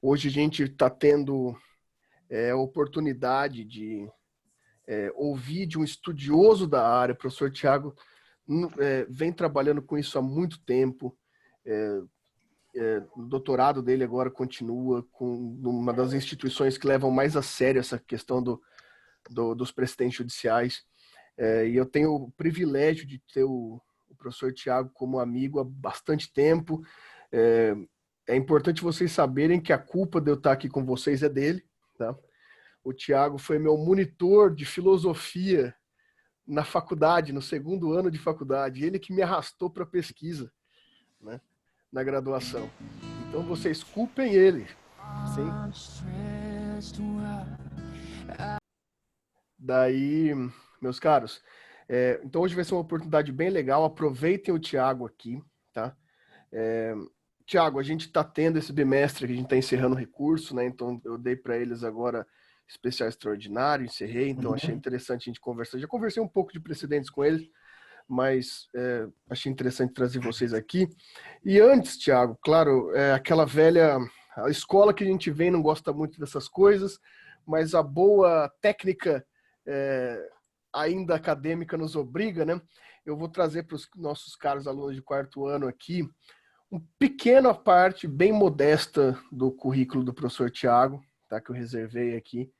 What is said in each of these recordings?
Hoje a gente está tendo a oportunidade de ouvir de um estudioso da área. O professor Tiago vem trabalhando com isso há muito tempo. O doutorado dele agora continua com uma das instituições que levam mais a sério essa questão dos precedentes judiciais. E eu tenho o privilégio de ter o professor Tiago como amigo há bastante tempo. É importante vocês saberem que a culpa de eu estar aqui com vocês é dele, tá? O Tiago foi meu monitor de filosofia na faculdade, no segundo ano de faculdade. Ele que me arrastou para a pesquisa, né, na graduação. Então vocês culpem ele. Sim. Daí, meus caros, então hoje vai ser uma oportunidade bem legal. Aproveitem o Tiago aqui, tá? Tiago, a gente está tendo esse bimestre que a gente está encerrando o recurso, né? Então eu dei para eles agora especial extraordinário, encerrei, então achei interessante a gente conversar. Já conversei um pouco de precedentes com eles, mas achei interessante trazer vocês aqui. E antes, Tiago, claro, aquela velha a escola que a gente vem não gosta muito dessas coisas, mas a boa técnica ainda acadêmica nos obriga, né? Eu vou trazer para os nossos caros alunos de quarto ano aqui uma pequena parte bem modesta do currículo do professor Tiago, tá, que eu reservei aqui.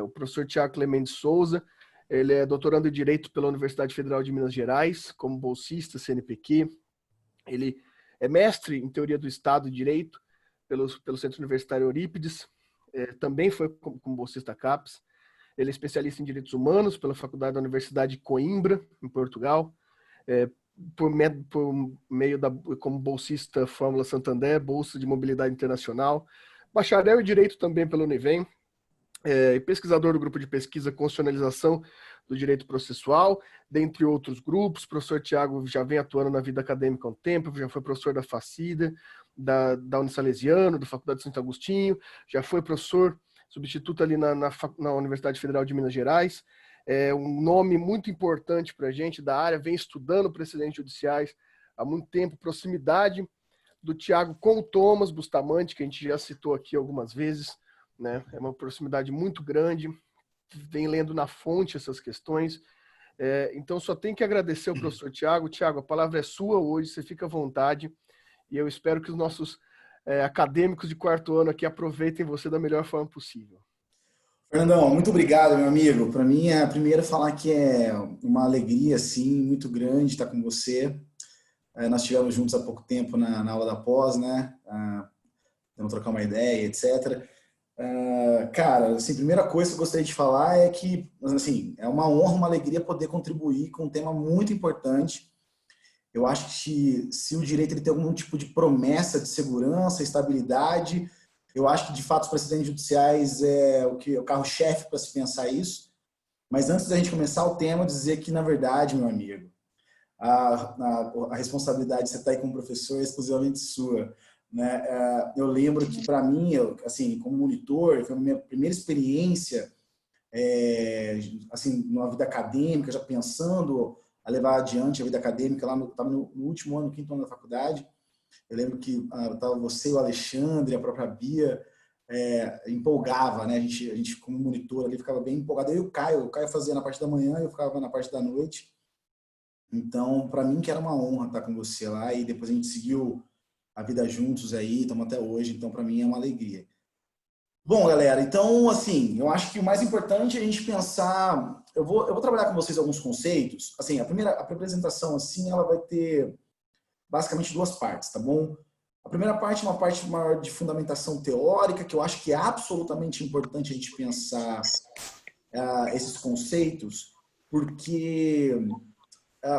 O professor Tiago Clemente Souza, ele é doutorando em Direito pela Universidade Federal de Minas Gerais, como bolsista CNPq. Ele é mestre em Teoria do Estado e Direito pelo Centro Universitário Eurípides, também foi como bolsista CAPES. Ele é especialista em Direitos Humanos pela Faculdade da Universidade de Coimbra, em Portugal, por meio como bolsista Fórmula Santander, Bolsa de Mobilidade Internacional, bacharel em Direito também pela Univem, e pesquisador do grupo de pesquisa Constitucionalização do Direito Processual, dentre outros grupos. O professor Tiago já vem atuando na vida acadêmica há um tempo, já foi professor da Facida, da Unisalesiano, da Faculdade de Santo Agostinho, já foi professor substituto ali na Universidade Federal de Minas Gerais. É um nome muito importante para a gente da área, vem estudando precedentes judiciais há muito tempo, proximidade do Tiago com o Thomas Bustamante, que a gente já citou aqui algumas vezes, né? É uma proximidade muito grande, vem lendo na fonte essas questões. Então só tem que agradecer ao professor Tiago. Tiago, a palavra é sua hoje, você fica à vontade, e eu espero que os nossos acadêmicos de quarto ano aqui aproveitem você da melhor forma possível. Fernandão, muito obrigado, meu amigo. Para mim, primeiro falar que é uma alegria, assim, muito grande estar com você. Nós estivemos juntos há pouco tempo na aula da pós, né? Vamos trocar uma ideia, etc. Cara, assim, a primeira coisa que eu gostaria de falar é que, assim, é uma honra, uma alegria poder contribuir com um tema muito importante. Eu acho que se o direito ele tem algum tipo de promessa de segurança, estabilidade, eu acho que, de fato, os precedentes judiciais é o carro-chefe para se pensar isso. Mas antes da gente começar o tema, dizer que, na verdade, meu amigo, a responsabilidade de você estar aí como professor é exclusivamente sua, né? Eu lembro que, para mim, assim, como monitor, foi a minha primeira experiência, assim, numa vida acadêmica, já pensando a levar adiante a vida acadêmica, estava no último ano, quinto ano da faculdade. Eu lembro que estava você, o Alexandre, a própria Bia, empolgava, né? A gente, como monitor ali, ficava bem empolgado. Eu e o Caio fazia na parte da manhã, eu ficava na parte da noite. Então, para mim, que era uma honra estar com você lá, e depois a gente seguiu a vida juntos aí, estamos até hoje, então para mim é uma alegria. Bom, galera, então, assim, eu acho que o mais importante é a gente pensar... Eu vou trabalhar com vocês alguns conceitos. Assim, a apresentação, assim, ela vai ter basicamente duas partes, tá bom? A primeira parte é uma parte maior de fundamentação teórica, que eu acho que é absolutamente importante a gente pensar esses conceitos, porque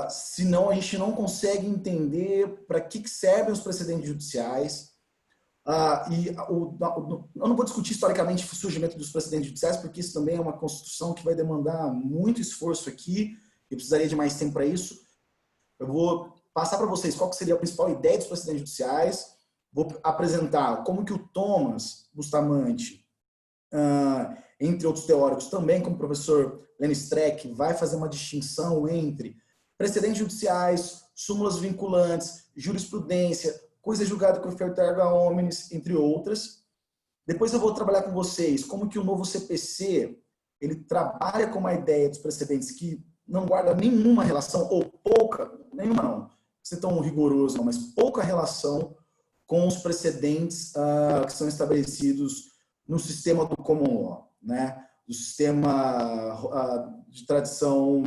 senão a gente não consegue entender para que servem os precedentes judiciais. Eu não vou discutir historicamente o surgimento dos precedentes judiciais, porque isso também é uma construção que vai demandar muito esforço aqui, e precisaria de mais tempo para isso. Eu vou passar para vocês qual que seria a principal ideia dos precedentes judiciais, vou apresentar como que o Thomas Bustamante, entre outros teóricos também, como o professor Lenny Streck, vai fazer uma distinção entre precedentes judiciais, súmulas vinculantes, jurisprudência, coisa julgada com efeito erga omnes, entre outras. Depois eu vou trabalhar com vocês como que o novo CPC ele trabalha com uma ideia dos precedentes que não guarda nenhuma relação, ou pouca, nenhuma não, não ser tão rigoroso, não, mas pouca relação com os precedentes que são estabelecidos no sistema do common law, né? Do sistema de tradição,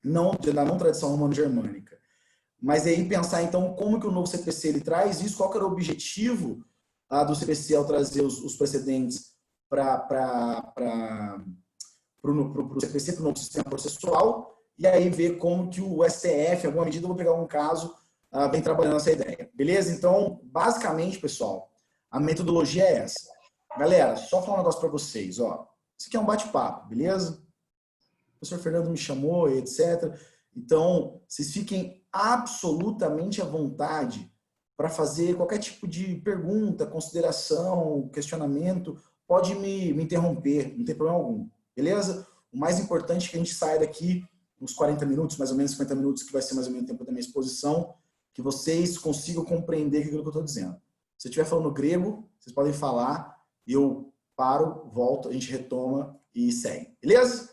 da não tradição romano-germânica. Mas aí pensar, então, como que o novo CPC ele traz isso, qual que era o objetivo do CPC ao trazer os precedentes para o CPC, para o novo sistema processual, e aí ver como que o STF, em alguma medida, eu vou pegar um caso, vem trabalhando essa ideia. Beleza? Então, basicamente, pessoal, a metodologia é essa. Galera, só falar um negócio para vocês. Ó. Isso aqui é um bate-papo, beleza? O professor Fernando me chamou, etc. Então, vocês fiquem absolutamente à vontade para fazer qualquer tipo de pergunta, consideração, questionamento. Pode me interromper, não tem problema algum. Beleza? O mais importante é que a gente saia daqui uns 40 minutos, mais ou menos 50 minutos, que vai ser mais ou menos o tempo da minha exposição, que vocês consigam compreender aquilo que eu estou dizendo. Se eu estiver falando grego, vocês podem falar, e eu paro, volto, a gente retoma e segue. Beleza?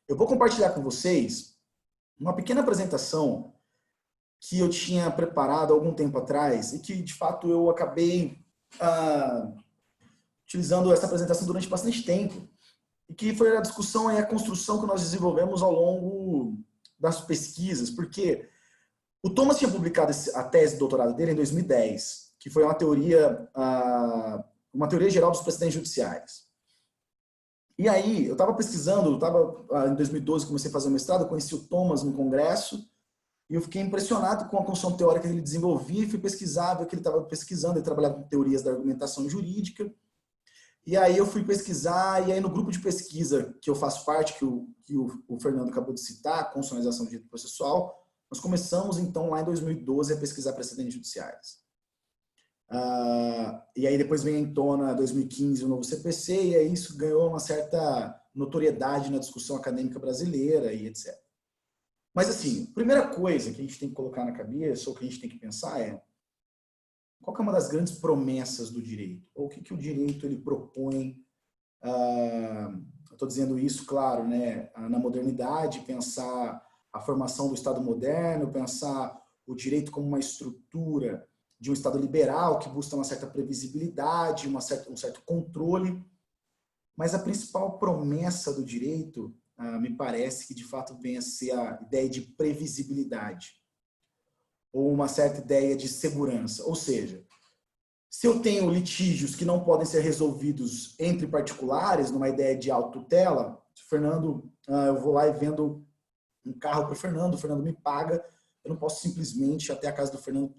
Eu vou compartilhar com vocês uma pequena apresentação que eu tinha preparado há algum tempo atrás e que, de fato, eu acabei utilizando essa apresentação durante bastante tempo. E que foi a discussão e a construção que nós desenvolvemos ao longo das pesquisas, porque o Thomas tinha publicado a tese de doutorado dele em 2010, que foi uma teoria geral dos precedentes judiciais. E aí, eu estava pesquisando, em 2012 comecei a fazer o mestrado, eu conheci o Thomas no congresso, e eu fiquei impressionado com a construção teórica que ele desenvolvia, e fui pesquisar, ver que ele estava pesquisando, ele trabalhava com teorias da argumentação jurídica. E aí eu fui pesquisar, e aí no grupo de pesquisa que eu faço parte, que o Fernando acabou de citar, Constitucionalização do Direito Processual, nós começamos então lá em 2012 a pesquisar precedentes judiciais. E aí depois vem em tona 2015 o novo CPC, e aí isso ganhou uma certa notoriedade na discussão acadêmica brasileira e etc. Mas assim, a primeira coisa que a gente tem que colocar na cabeça, ou que a gente tem que pensar é qual que é uma das grandes promessas do direito? Ou o que o direito ele propõe? Estou dizendo isso, claro, né, na modernidade, pensar a formação do Estado moderno, pensar o direito como uma estrutura de um Estado liberal que busca uma certa previsibilidade, um certo controle. Mas a principal promessa do direito, me parece que de fato vem a ser a ideia de previsibilidade, ou uma certa ideia de segurança. Ou seja, se eu tenho litígios que não podem ser resolvidos entre particulares, numa ideia de autotutela, Fernando, eu vou lá e vendo um carro para o Fernando me paga, eu não posso simplesmente ir até a casa do Fernando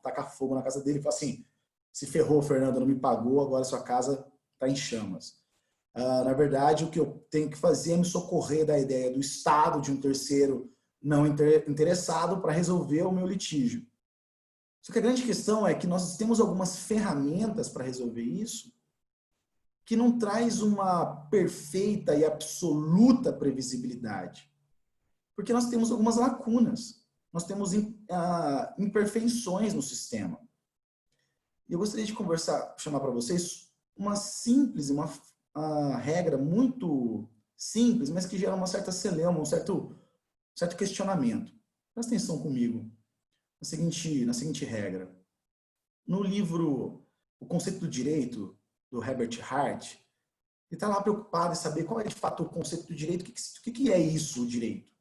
tacar fogo na casa dele e falar assim, se ferrou, Fernando, não me pagou, agora sua casa está em chamas. Na verdade, o que eu tenho que fazer é me socorrer da ideia do Estado, de um terceiro não interessado, para resolver o meu litígio. Só que a grande questão é que nós temos algumas ferramentas para resolver isso que não traz uma perfeita e absoluta previsibilidade. Porque nós temos algumas lacunas, nós temos imperfeições no sistema. E eu gostaria de chamar para vocês uma regra muito simples, mas que gera uma certa celeuma, um certo questionamento. Presta atenção comigo na seguinte regra. No livro O Conceito do Direito, do Herbert Hart, ele está lá preocupado em saber qual é de fato o conceito do direito, o que é isso, o direito.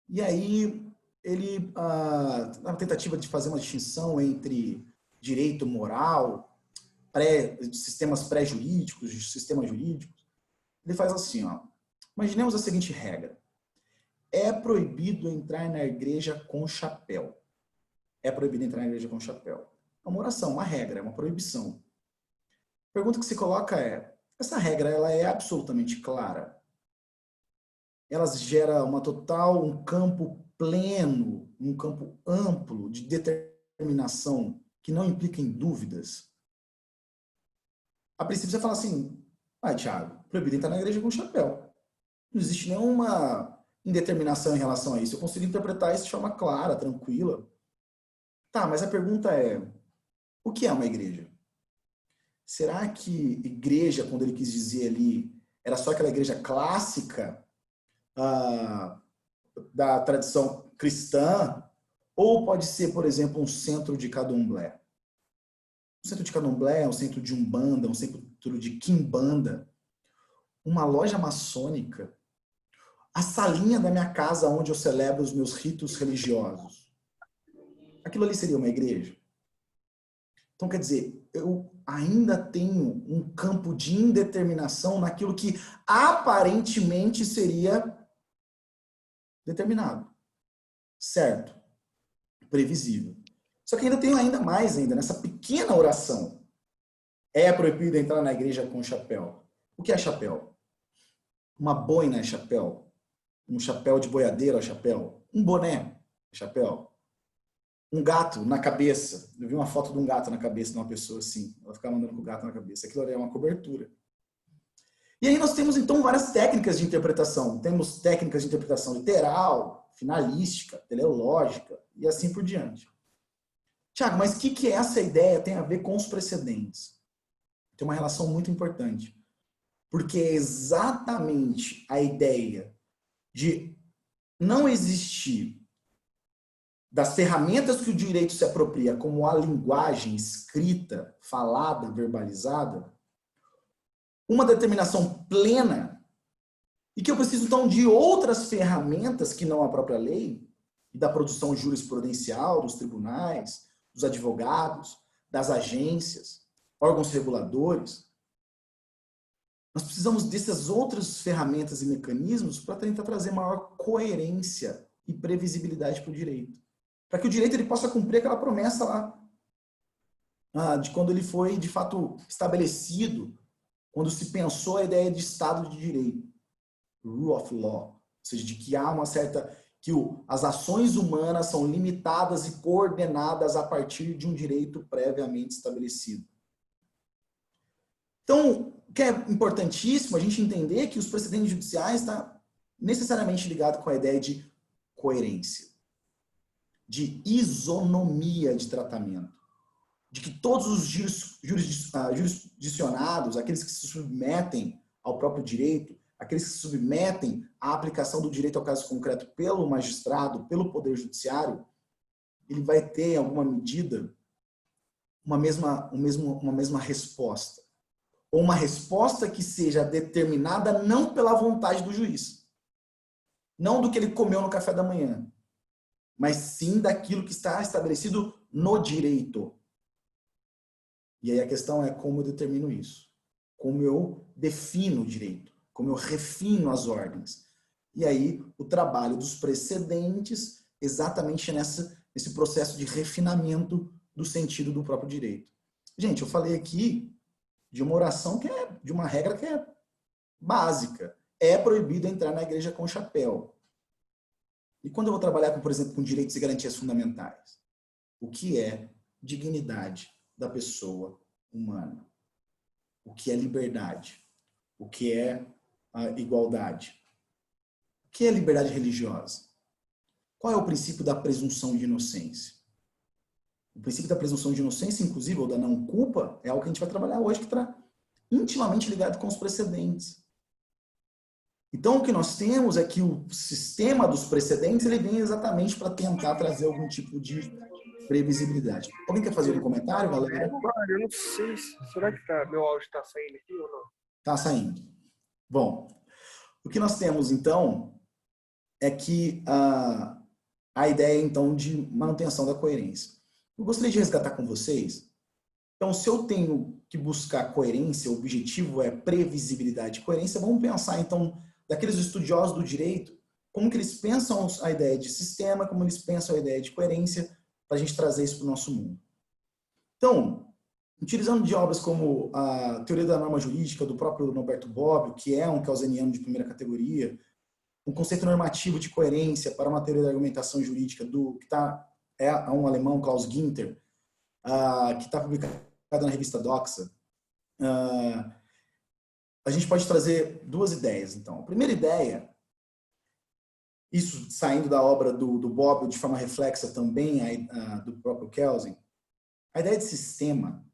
E aí, ele, na tentativa de fazer uma distinção entre direito moral, sistemas pré-jurídicos, sistemas jurídicos, ele faz assim, ó. Imaginemos a seguinte regra. É proibido entrar na igreja com chapéu. É proibido entrar na igreja com chapéu. É uma oração, uma regra, é uma proibição. A pergunta que se coloca é, essa regra ela é absolutamente clara? Ela gera um campo pleno, um campo amplo de determinação que não implica em dúvidas? A princípio você fala assim, Thiago, proibido entrar na igreja com chapéu. Não existe nenhuma indeterminação em relação a isso. Eu consigo interpretar isso de forma clara, tranquila. Tá, mas a pergunta é, o que é uma igreja? será que igreja, quando ele quis dizer ali, era só aquela igreja clássica da tradição cristã, ou pode ser, por exemplo, um centro de candomblé? Um centro de candomblé, um centro de umbanda, um centro de quimbanda, uma loja maçônica, a salinha da minha casa onde eu celebro os meus ritos religiosos. Aquilo ali seria uma igreja? Então, quer dizer, eu ainda tenho um campo de indeterminação naquilo que aparentemente seria determinado. Certo? Previsível. Só que ainda tenho ainda mais nessa pequena oração. É proibido entrar na igreja com chapéu. O que é chapéu? Uma boina é chapéu. Um chapéu de boiadeiro é chapéu. Um boné é chapéu. Um gato na cabeça. Eu vi uma foto de um gato na cabeça de uma pessoa assim. Ela ficava andando com o gato na cabeça. Aquilo ali é uma cobertura. E aí nós temos, então, várias técnicas de interpretação. Temos técnicas de interpretação literal, finalística, teleológica e assim por diante. Tiago, mas o que essa ideia tem a ver com os precedentes? Tem uma relação muito importante. Porque é exatamente a ideia de não existir das ferramentas que o direito se apropria, como a linguagem escrita, falada, verbalizada, uma determinação plena, e que eu preciso, então, de outras ferramentas que não a própria lei, e da produção jurisprudencial, dos tribunais, dos advogados, das agências, órgãos reguladores. Nós precisamos dessas outras ferramentas e mecanismos para tentar trazer maior coerência e previsibilidade para o direito. Para que o direito ele possa cumprir aquela promessa lá, de quando ele foi, de fato, estabelecido, quando se pensou a ideia de Estado de Direito, rule of law, ou seja, de que há uma certa, que as ações humanas são limitadas e coordenadas a partir de um direito previamente estabelecido. Então, o que é importantíssimo a gente entender que os precedentes judiciais estão necessariamente ligados com a ideia de coerência, de isonomia de tratamento, de que todos os jurisdicionados, aqueles que se submetem ao próprio direito, aqueles que se submetem à aplicação do direito ao caso concreto pelo magistrado, pelo Poder Judiciário, ele vai ter, em alguma medida, uma mesma resposta. Ou uma resposta que seja determinada não pela vontade do juiz, não do que ele comeu no café da manhã, mas sim daquilo que está estabelecido no direito. E aí a questão é como eu determino isso, como eu defino o direito, como eu refino as ordens. E aí o trabalho dos precedentes exatamente nesse processo de refinamento do sentido do próprio direito. Gente, eu falei aqui de uma oração de uma regra que é básica. É proibido entrar na igreja com chapéu. E quando eu vou trabalhar, por exemplo, com direitos e garantias fundamentais? O que é dignidade da pessoa humana? O que é liberdade? O que é a igualdade? O que é liberdade religiosa? Qual é o princípio da presunção de inocência? O princípio da presunção de inocência, inclusive, ou da não culpa, é algo que a gente vai trabalhar hoje, que está intimamente ligado com os precedentes. Então, o que nós temos é que o sistema dos precedentes ele vem exatamente para tentar trazer algum tipo de previsibilidade. Alguém quer fazer um comentário, galera? Eu não sei. Será que meu áudio está saindo aqui ou não? Está saindo. Bom, o que nós temos, então, é que a ideia, então, de manutenção da coerência. Eu gostaria de resgatar com vocês. Então, se eu tenho que buscar coerência, o objetivo é previsibilidade e coerência, vamos pensar, então, daqueles estudiosos do direito, como que eles pensam a ideia de sistema, como eles pensam a ideia de coerência, para a gente trazer isso para o nosso mundo. Então, utilizando de obras como a Teoria da Norma Jurídica, do próprio Norberto Bobbio, que é um kelseniano de primeira categoria, um conceito normativo de coerência para uma teoria da argumentação jurídica é um alemão, Klaus Ginter, que está publicado na revista Doxa. A gente pode trazer duas ideias, então. A primeira ideia, isso saindo da obra do Bobbio de forma reflexa também do próprio Kelsen, a ideia de sistema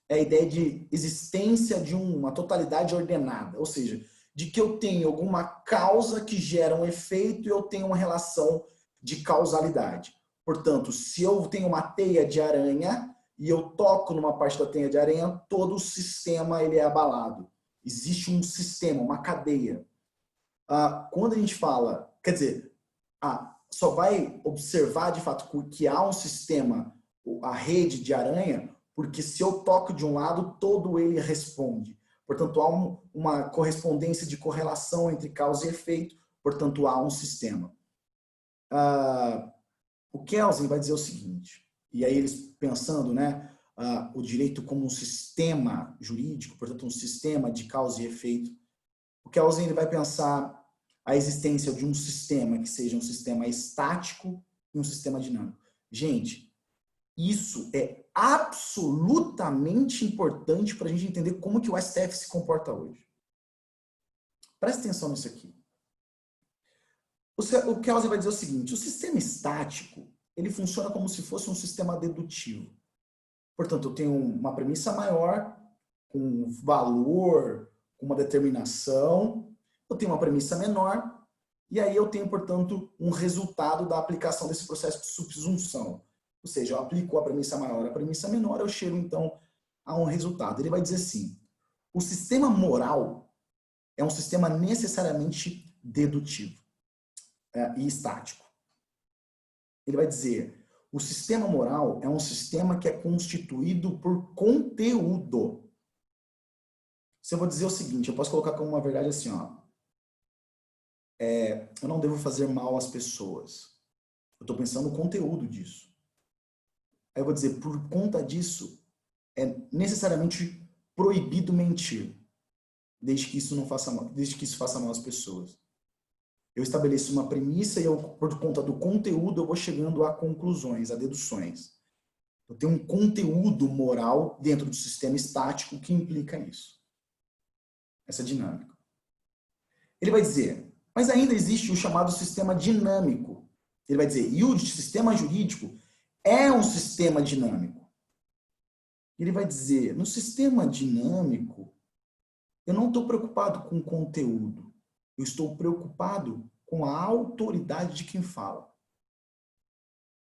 é a ideia de existência de uma totalidade ordenada, ou seja, de que eu tenho alguma causa que gera um efeito e eu tenho uma relação de causalidade. Portanto, se eu tenho uma teia de aranha e eu toco numa parte da teia de aranha, todo o sistema ele é abalado. Existe um sistema, uma cadeia. Quando a gente fala, quer dizer, só vai observar de fato que há um sistema, a rede de aranha, porque se eu toco de um lado, todo ele responde. Portanto, há uma correspondência de correlação entre causa e efeito, portanto, há um sistema. O Kelsen vai dizer o seguinte, e aí eles pensando, né, o direito como um sistema jurídico, portanto, um sistema de causa e efeito, o Kelsen ele vai pensar a existência de um sistema que seja um sistema estático e um sistema dinâmico. Gente, isso é absolutamente importante para a gente entender como que o STF se comporta hoje. Presta atenção nisso aqui. O Kelsen vai dizer o seguinte, o sistema estático, ele funciona como se fosse um sistema dedutivo. Portanto, eu tenho uma premissa maior, com um valor, com uma determinação, eu tenho uma premissa menor, e aí eu tenho, portanto, um resultado da aplicação desse processo de subsunção. Ou seja, eu aplico a premissa maior à premissa menor, eu chego, então, a um resultado. Ele vai dizer assim, o sistema moral é um sistema necessariamente dedutivo e estático. Ele vai dizer, o sistema moral é um sistema que é constituído por conteúdo. Se eu vou dizer o seguinte, eu posso colocar como uma verdade assim, ó, eu não devo fazer mal às pessoas. Eu estou pensando no conteúdo disso. Aí eu vou dizer, por conta disso, é necessariamente proibido mentir, desde que isso não faça mal, desde que isso faça mal às pessoas. Eu estabeleço uma premissa e eu, por conta do conteúdo, eu vou chegando a conclusões, a deduções. Eu tenho um conteúdo moral dentro do sistema estático que implica isso. Essa dinâmica. Ele vai dizer, mas ainda existe o chamado sistema dinâmico. Ele vai dizer, e o sistema jurídico é um sistema dinâmico. Ele vai dizer, no sistema dinâmico, eu não estou preocupado com o conteúdo. Eu estou preocupado com a autoridade de quem fala.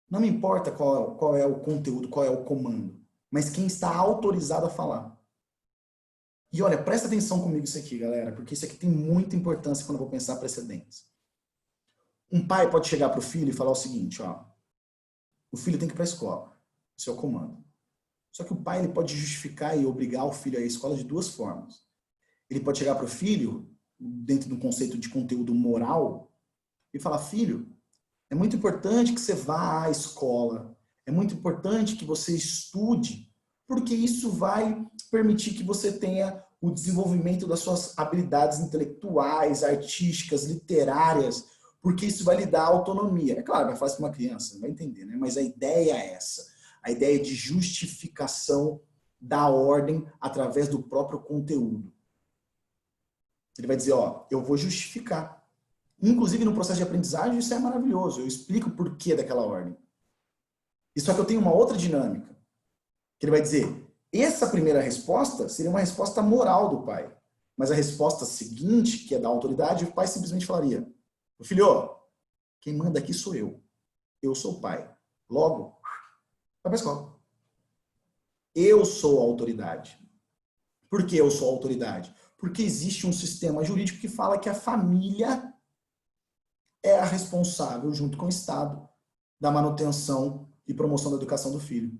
Não me importa qual é o conteúdo, qual é o comando, mas quem está autorizado a falar. E olha, presta atenção comigo isso aqui, galera, porque isso aqui tem muita importância quando eu vou pensar precedentes. Um pai pode chegar para o filho e falar o seguinte, ó, o filho tem que ir para a escola, isso é o comando. Só que o pai ele pode justificar e obrigar o filho a ir à escola de duas formas. Ele pode chegar para o filho, dentro do conceito de conteúdo moral, e falar, filho, é muito importante que você vá à escola, é muito importante que você estude, porque isso vai permitir que você tenha o desenvolvimento das suas habilidades intelectuais, artísticas, literárias, porque isso vai lhe dar autonomia. É claro, vai fazer para uma criança, vai entender, né? Mas a ideia é essa, a ideia de justificação da ordem através do próprio conteúdo. Ele vai dizer, ó, eu vou justificar. Inclusive no processo de aprendizagem isso é maravilhoso, eu explico o porquê daquela ordem. E só que eu tenho uma outra dinâmica, que ele vai dizer, essa primeira resposta seria uma resposta moral do pai. Mas a resposta seguinte, que é da autoridade, o pai simplesmente falaria, filho, quem manda aqui sou eu sou o pai. Logo, vai para a escola. Eu sou a autoridade. Por que eu sou a autoridade? Porque existe um sistema jurídico que fala que a família é a responsável, junto com o Estado, da manutenção e promoção da educação do filho.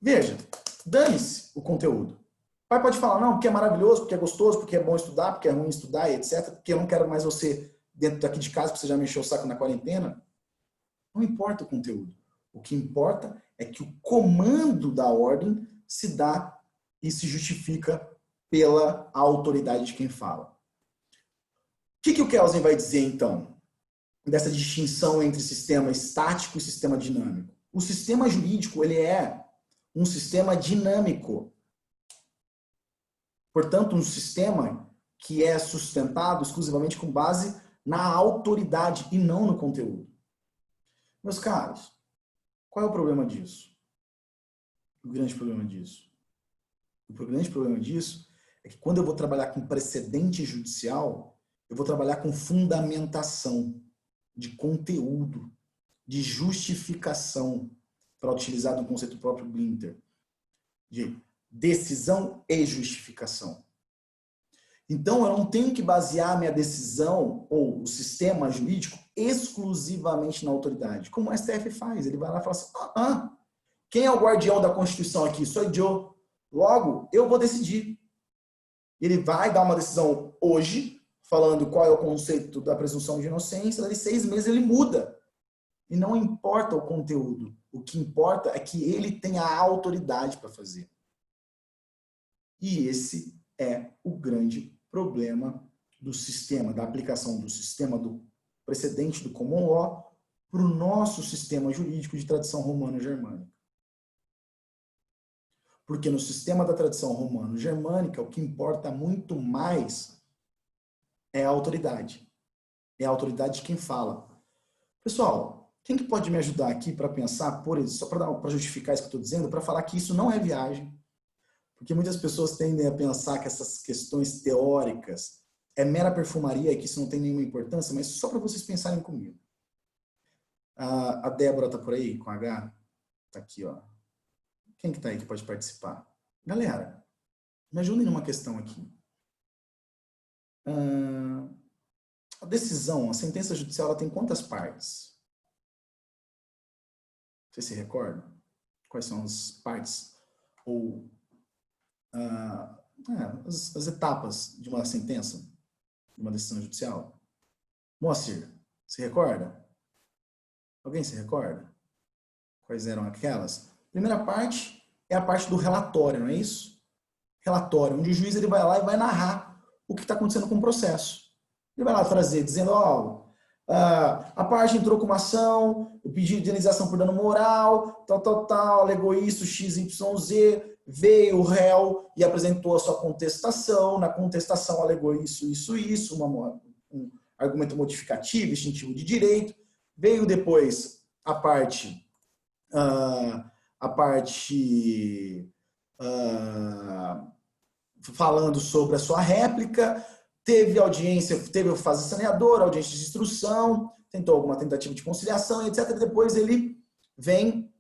Veja, dane-se o conteúdo. O pai pode falar, não, porque é maravilhoso, porque é gostoso, porque é bom estudar, porque é ruim estudar, etc. Porque eu não quero mais você dentro daqui de casa, porque você já me encheu o saco na quarentena. Não importa o conteúdo. O que importa é que o comando da ordem se dá e se justifica pela autoridade de quem fala. O que o Kelsen vai dizer, então, dessa distinção entre sistema estático e sistema dinâmico? O sistema jurídico ele é um sistema dinâmico. Portanto, um sistema que é sustentado exclusivamente com base na autoridade e não no conteúdo. Meus caros, qual é o problema disso? O grande problema disso O grande problema disso é que quando eu vou trabalhar com precedente judicial, eu vou trabalhar com fundamentação de conteúdo, de justificação, para utilizar do conceito próprio Blinter, de decisão e justificação. Então, eu não tenho que basear a minha decisão ou o sistema jurídico exclusivamente na autoridade, como o STF faz. Ele vai lá e fala assim, quem é o guardião da Constituição aqui? Sou eu. Logo, eu vou decidir. Ele vai dar uma decisão hoje, falando qual é o conceito da presunção de inocência, daí 6 meses ele muda. E não importa o conteúdo. O que importa é que ele tenha a autoridade para fazer. E esse é o grande problema do sistema, da aplicação do sistema do precedente do common law para o nosso sistema jurídico de tradição romano-germânica. Porque no sistema da tradição romano-germânica, o que importa muito mais é a autoridade. É a autoridade de quem fala. Pessoal, quem que pode me ajudar aqui para pensar, por isso, só para justificar isso que eu estou dizendo, para falar que isso não é viagem? Porque muitas pessoas tendem a pensar que essas questões teóricas é mera perfumaria e que isso não tem nenhuma importância, mas só para vocês pensarem comigo. A Débora está por aí, com H? Está aqui, ó. Quem que está aí que pode participar? Galera, me ajudem numa questão aqui. A decisão, a sentença judicial, ela tem quantas partes? Você se recorda? Quais são as partes ou as etapas de uma sentença, de uma decisão judicial? Moacir, se recorda? Alguém se recorda? Quais eram aquelas? Primeira parte é a parte do relatório, não é isso? Relatório, onde o juiz ele vai lá e vai narrar o que está acontecendo com o processo. Ele vai lá trazer, dizendo, a parte entrou com uma ação, o pedido de indenização por dano moral, alegou isso, XYZ, veio o réu e apresentou a sua contestação, na contestação alegou isso, um argumento modificativo, extintivo de direito, veio depois a parte falando sobre a sua réplica, teve audiência, teve a fase saneadora, audiência de instrução, tentou alguma tentativa de conciliação, etc. Depois ele vem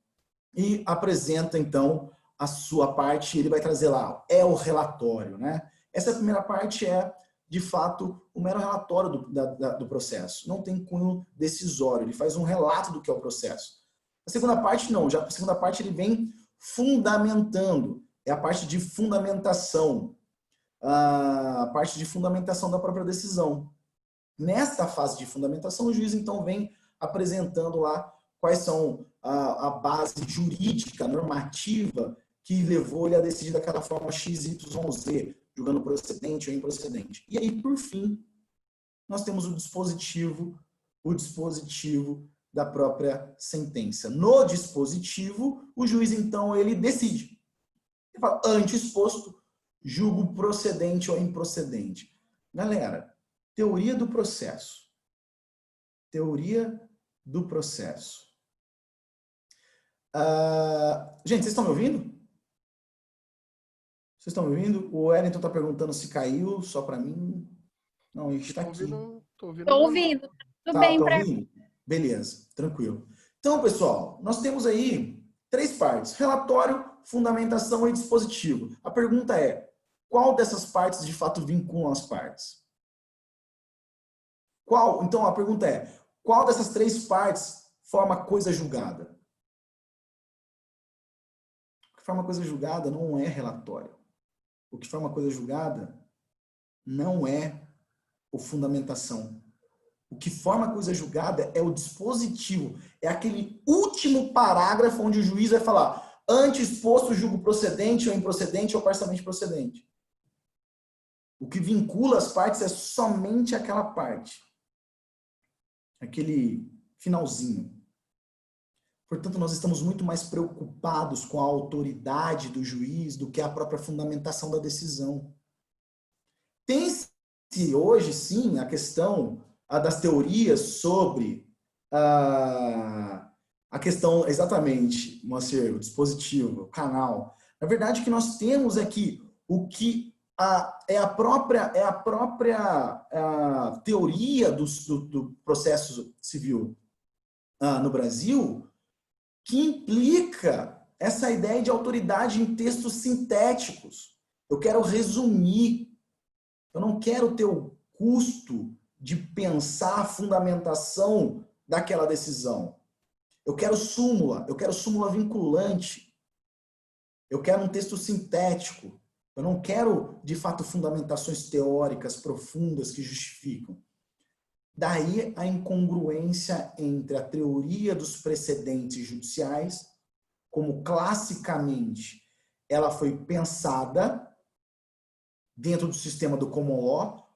e apresenta, então, a sua parte, ele vai trazer lá, é o relatório, né? Essa primeira parte é, de fato, o mero relatório do processo. Não tem cunho decisório, ele faz um relato do que é o processo. A segunda parte, não. Já a segunda parte, ele vem fundamentando. É a parte de fundamentação. A parte de fundamentação da própria decisão. Nesta fase de fundamentação, o juiz, então, vem apresentando lá quais são a base jurídica, normativa, que levou ele a decidir daquela forma XYZ, julgando procedente ou improcedente. E aí, por fim, nós temos o dispositivo da própria sentença. No dispositivo, o juiz, então, ele decide. Ele fala, antes posto, julgo procedente ou improcedente. Galera, teoria do processo. Teoria do processo. Gente, vocês estão me ouvindo? Vocês estão me ouvindo? O Wellington está perguntando se caiu, só para mim. Não, a gente está aqui. Estou ouvindo. Tudo bem para mim. Beleza, tranquilo. Então, pessoal, nós temos aí 3 partes. Relatório, fundamentação e dispositivo. A pergunta é, qual dessas partes de fato vinculam as partes? Então, a pergunta é, qual dessas 3 partes forma coisa julgada? O que forma coisa julgada não é relatório. O que forma coisa julgada não é o fundamentação. O que forma coisa julgada é o dispositivo. É aquele último parágrafo onde o juiz vai falar antes posto julgo procedente ou improcedente ou parcialmente procedente. O que vincula as partes é somente aquela parte. Aquele finalzinho. Portanto, nós estamos muito mais preocupados com a autoridade do juiz do que a própria fundamentação da decisão. Tem-se hoje, sim, a questão das teorias sobre a questão, exatamente, Moacir, o dispositivo, o canal, Na verdade, o que nós temos é que o que é a própria teoria do processo civil no Brasil que implica essa ideia de autoridade em textos sintéticos. Eu quero resumir. Eu não quero ter o custo de pensar a fundamentação daquela decisão. Eu quero súmula vinculante. Eu quero um texto sintético. Eu não quero, de fato, fundamentações teóricas profundas que justificam. Daí a incongruência entre a teoria dos precedentes judiciais, como classicamente ela foi pensada dentro do sistema do common law,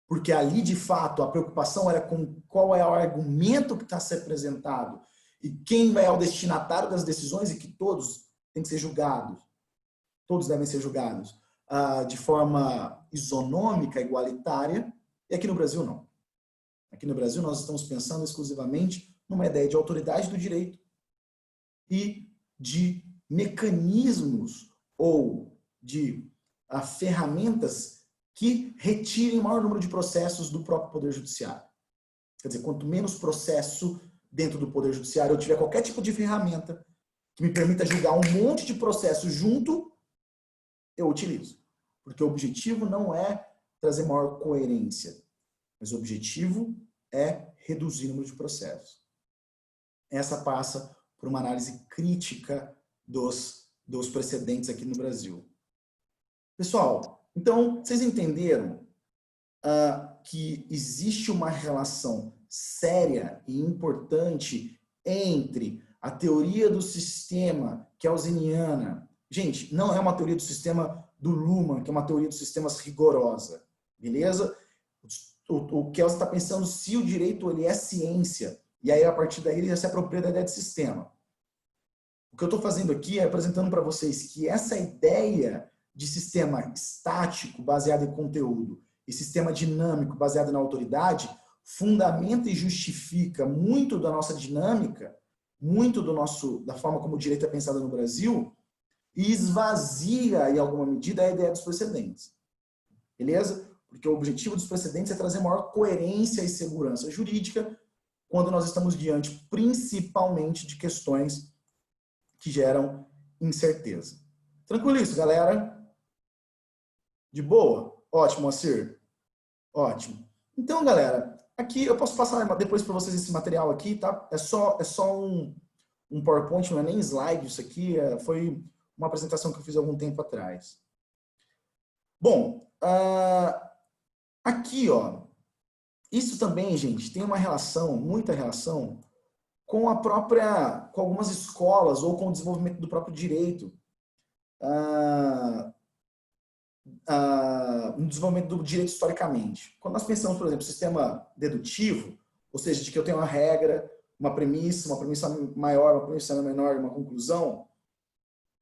porque ali, de fato, a preocupação era com qual é o argumento que está sendo apresentado e quem é o destinatário das decisões e que todos têm que ser julgados. Todos devem ser julgados de forma isonômica, igualitária, e aqui no Brasil não. Aqui no Brasil nós estamos pensando exclusivamente numa ideia de autoridade do direito e de mecanismos ou de ferramentas que retirem o maior número de processos do próprio Poder Judiciário. Quer dizer, quanto menos processo dentro do Poder Judiciário eu tiver qualquer tipo de ferramenta que me permita julgar um monte de processos junto, eu utilizo. Porque o objetivo não é trazer maior coerência, mas o objetivo é reduzir o número de processos. Essa passa por uma análise crítica dos precedentes aqui no Brasil. Pessoal, então, vocês entenderam que existe uma relação séria e importante entre a teoria do sistema kelseniana. Gente, não é uma teoria do sistema do Luhmann, que é uma teoria dos sistemas rigorosa, beleza? O Kelsen está pensando se o direito ele é ciência, e aí a partir daí ele já se apropria da ideia de sistema. O que eu estou fazendo aqui é apresentando para vocês que essa ideia de sistema estático, baseado em conteúdo, e sistema dinâmico, baseado na autoridade, fundamenta e justifica muito da nossa dinâmica, muito da forma como o direito é pensado no Brasil, e esvazia, em alguma medida, a ideia dos precedentes. Beleza? Porque o objetivo dos precedentes é trazer maior coerência e segurança jurídica quando nós estamos diante, principalmente, de questões que geram incerteza. Tranquilo isso, galera? De boa? Ótimo, Moacir. Ótimo. Então, galera, aqui eu posso passar depois para vocês esse material aqui, tá? É só um PowerPoint, não é nem slide isso aqui, foi uma apresentação que eu fiz há algum tempo atrás. Bom, aqui, ó, isso também, gente, tem uma relação, muita relação, com algumas escolas ou com o desenvolvimento do próprio direito. No desenvolvimento do direito historicamente. Quando nós pensamos, por exemplo, sistema dedutivo, ou seja, de que eu tenho uma regra, uma premissa maior, uma premissa menor, uma conclusão,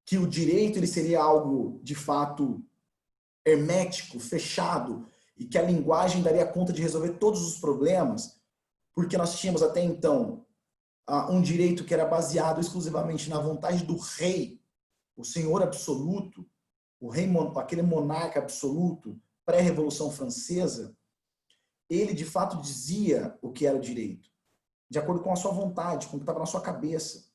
que o direito ele seria algo, de fato, hermético, fechado, e que a linguagem daria conta de resolver todos os problemas, porque nós tínhamos até então um direito que era baseado exclusivamente na vontade do rei, o senhor absoluto, o rei, aquele monarca absoluto, pré-revolução francesa, ele de fato dizia o que era o direito, de acordo com a sua vontade, com o que estava na sua cabeça.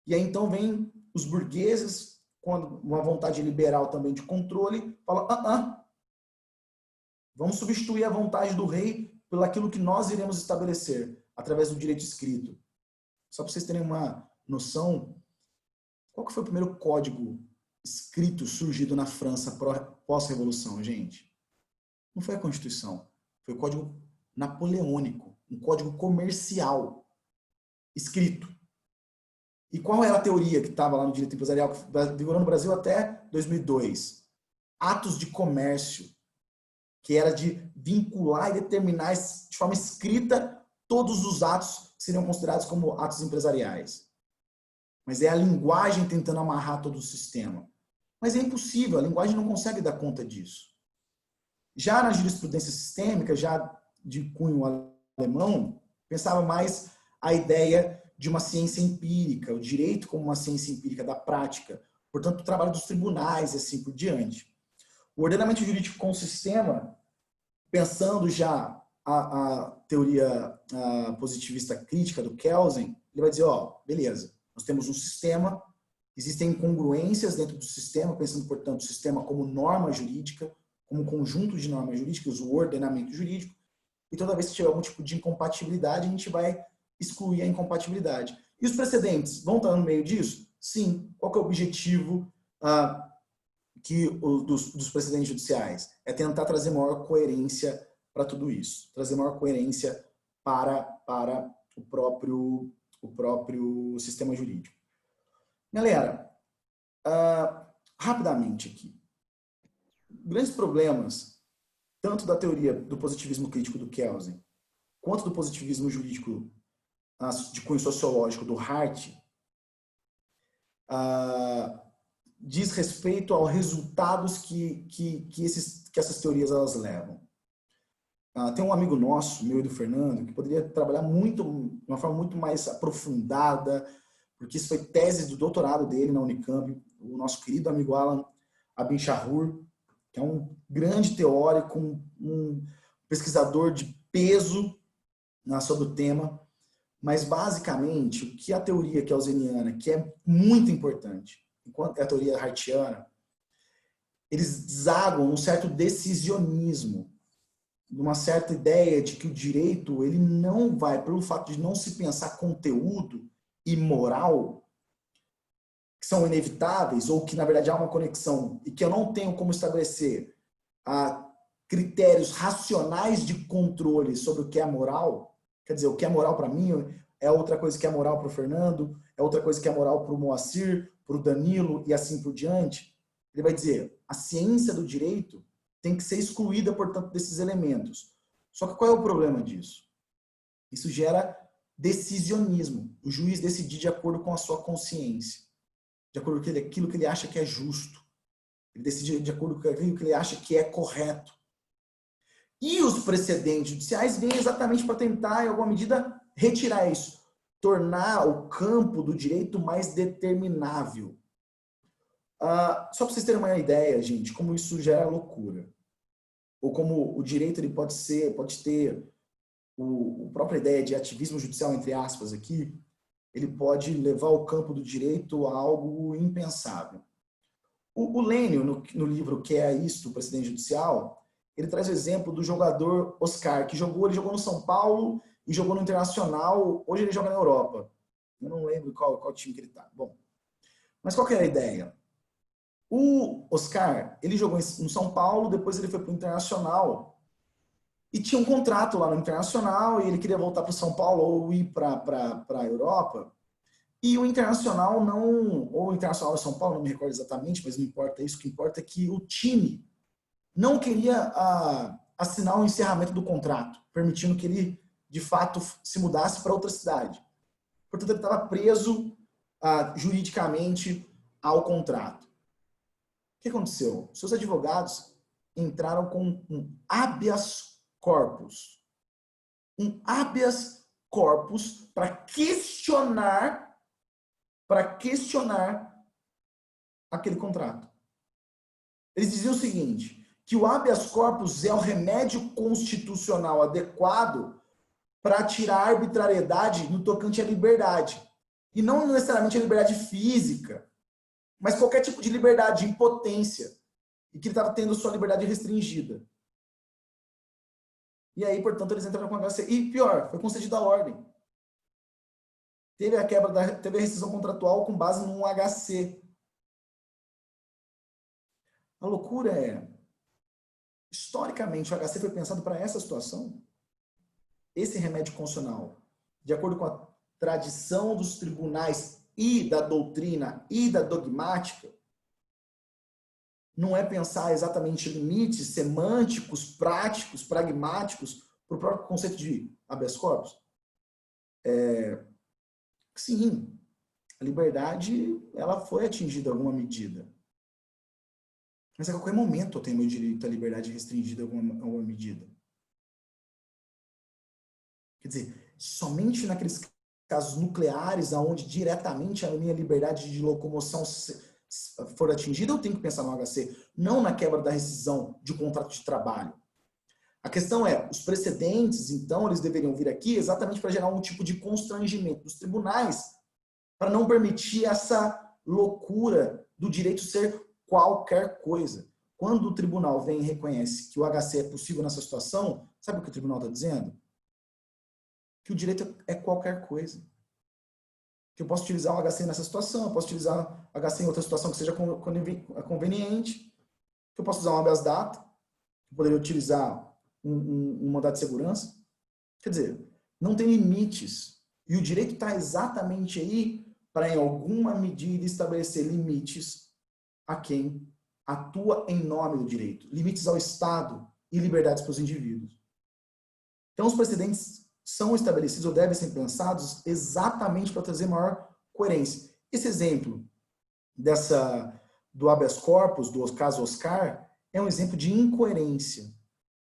E aí então vem os burgueses, com uma vontade liberal também de controle, falam, vamos substituir a vontade do rei pelo aquilo que nós iremos estabelecer através do direito escrito. Só para vocês terem uma noção, qual que foi o primeiro código escrito surgido na França pós-revolução, gente? Não foi a Constituição, foi o Código Napoleônico, um código comercial escrito. E qual era a teoria que estava lá no direito empresarial, que vigorou no Brasil até 2002? Atos de comércio, que era de vincular e determinar de forma escrita todos os atos que seriam considerados como atos empresariais. Mas é a linguagem tentando amarrar todo o sistema. Mas é impossível, a linguagem não consegue dar conta disso. Já na jurisprudência sistêmica, já de cunho alemão, pensava mais a ideia de uma ciência empírica, o direito como uma ciência empírica da prática, portanto, o trabalho dos tribunais e assim por diante. O ordenamento jurídico com o sistema, pensando já a teoria positivista crítica do Kelsen, ele vai dizer, ó, beleza, nós temos um sistema, existem incongruências dentro do sistema, pensando, portanto, o sistema como norma jurídica, como conjunto de normas jurídicas, o ordenamento jurídico, e toda vez que tiver algum tipo de incompatibilidade, a gente vai excluir a incompatibilidade. E os precedentes vão estar no meio disso? Sim. Qual que é o objetivo dos precedentes judiciais? É tentar trazer maior coerência para tudo isso, trazer maior coerência para o próprio sistema jurídico. Galera, rapidamente aqui. Grandes problemas, tanto da teoria do positivismo crítico do Kelsen, quanto do positivismo jurídico de cunho sociológico do Hart, diz respeito aos resultados que essas teorias elas levam. Tem um amigo nosso, meu e do Fernando, que poderia trabalhar de uma forma muito mais aprofundada, porque isso foi tese do doutorado dele na Unicamp, o nosso querido amigo Alan Abin-Shahur, que é um grande teórico, um pesquisador de peso sobre o tema, mas basicamente o que a teoria kelseniana, que é muito importante, enquanto a teoria hartiana, eles desaguam num certo decisionismo, numa certa ideia de que o direito ele não vai, pelo fato de não se pensar conteúdo e moral, que são inevitáveis, ou que na verdade há uma conexão e que eu não tenho como estabelecer critérios racionais de controle sobre o que é moral. Quer dizer, o que é moral para mim é outra coisa que é moral para o Fernando, é outra coisa que é moral para o Moacir, para o Danilo e assim por diante. Ele vai dizer, a ciência do direito tem que ser excluída, portanto, desses elementos. Só que qual é o problema disso? Isso gera decisionismo. O juiz decidir de acordo com a sua consciência, de acordo com aquilo que ele acha que é justo. Ele decide de acordo com aquilo que ele acha que é correto. E os precedentes judiciais vêm exatamente para tentar, em alguma medida, retirar isso. Tornar o campo do direito mais determinável. Só para vocês terem uma ideia, gente, como isso gera loucura. Ou como o direito ele pode ter a própria ideia de ativismo judicial, entre aspas, aqui, ele pode levar o campo do direito a algo impensável. O Lênio, no livro Que é Isto, o Precedente Judicial, ele traz o exemplo do jogador Oscar, que ele jogou no São Paulo e jogou no Internacional, hoje ele joga na Europa. Eu não lembro qual time que ele está. Bom, mas qual que é a ideia? O Oscar, ele jogou no São Paulo, depois ele foi para o Internacional e tinha um contrato lá no Internacional e ele queria voltar para o São Paulo ou ir para a Europa. E o Internacional ou o Internacional de São Paulo, não me recordo exatamente, mas não importa isso, o que importa é que o time não queria assinar o encerramento do contrato, permitindo que ele, de fato, se mudasse para outra cidade. Portanto, ele estava preso juridicamente ao contrato. O que aconteceu? Seus advogados entraram com um habeas corpus. Um habeas corpus para questionar aquele contrato. Eles diziam o seguinte, que o habeas corpus é o remédio constitucional adequado para tirar a arbitrariedade no tocante à liberdade. E não necessariamente a liberdade física, mas qualquer tipo de liberdade, de impotência, e que ele estava tendo sua liberdade restringida. E aí, portanto, eles entraram com a HC. E pior, foi concedida a ordem. Teve a rescisão contratual com base num HC. A loucura é, historicamente, o HC foi pensado para essa situação. Esse remédio constitucional, de acordo com a tradição dos tribunais e da doutrina e da dogmática, não é pensar exatamente limites semânticos, práticos, pragmáticos para o próprio conceito de habeas corpus. Sim, a liberdade ela foi atingida em alguma medida. Mas a qualquer momento eu tenho meu direito à liberdade restringida em alguma medida. Quer dizer, somente naqueles casos nucleares, onde diretamente a minha liberdade de locomoção for atingida, eu tenho que pensar no HC, não na quebra da rescisão de contrato de trabalho. A questão é, os precedentes, então, eles deveriam vir aqui exatamente para gerar um tipo de constrangimento dos tribunais, para não permitir essa loucura do direito ser qualquer coisa. Quando o tribunal vem e reconhece que o HC é possível nessa situação, sabe o que o tribunal está dizendo? Que o direito é qualquer coisa. Que eu posso utilizar o HC nessa situação, eu posso utilizar o HC em outra situação que seja conveniente, que eu posso usar um habeas data, que eu poderia utilizar um mandado de segurança. Quer dizer, não tem limites. E o direito está exatamente aí para, em alguma medida, estabelecer limites a quem atua em nome do direito. Limites ao Estado e liberdades para os indivíduos. Então, os precedentes são estabelecidos ou devem ser pensados exatamente para trazer maior coerência. Esse exemplo do habeas corpus, do caso Oscar, é um exemplo de incoerência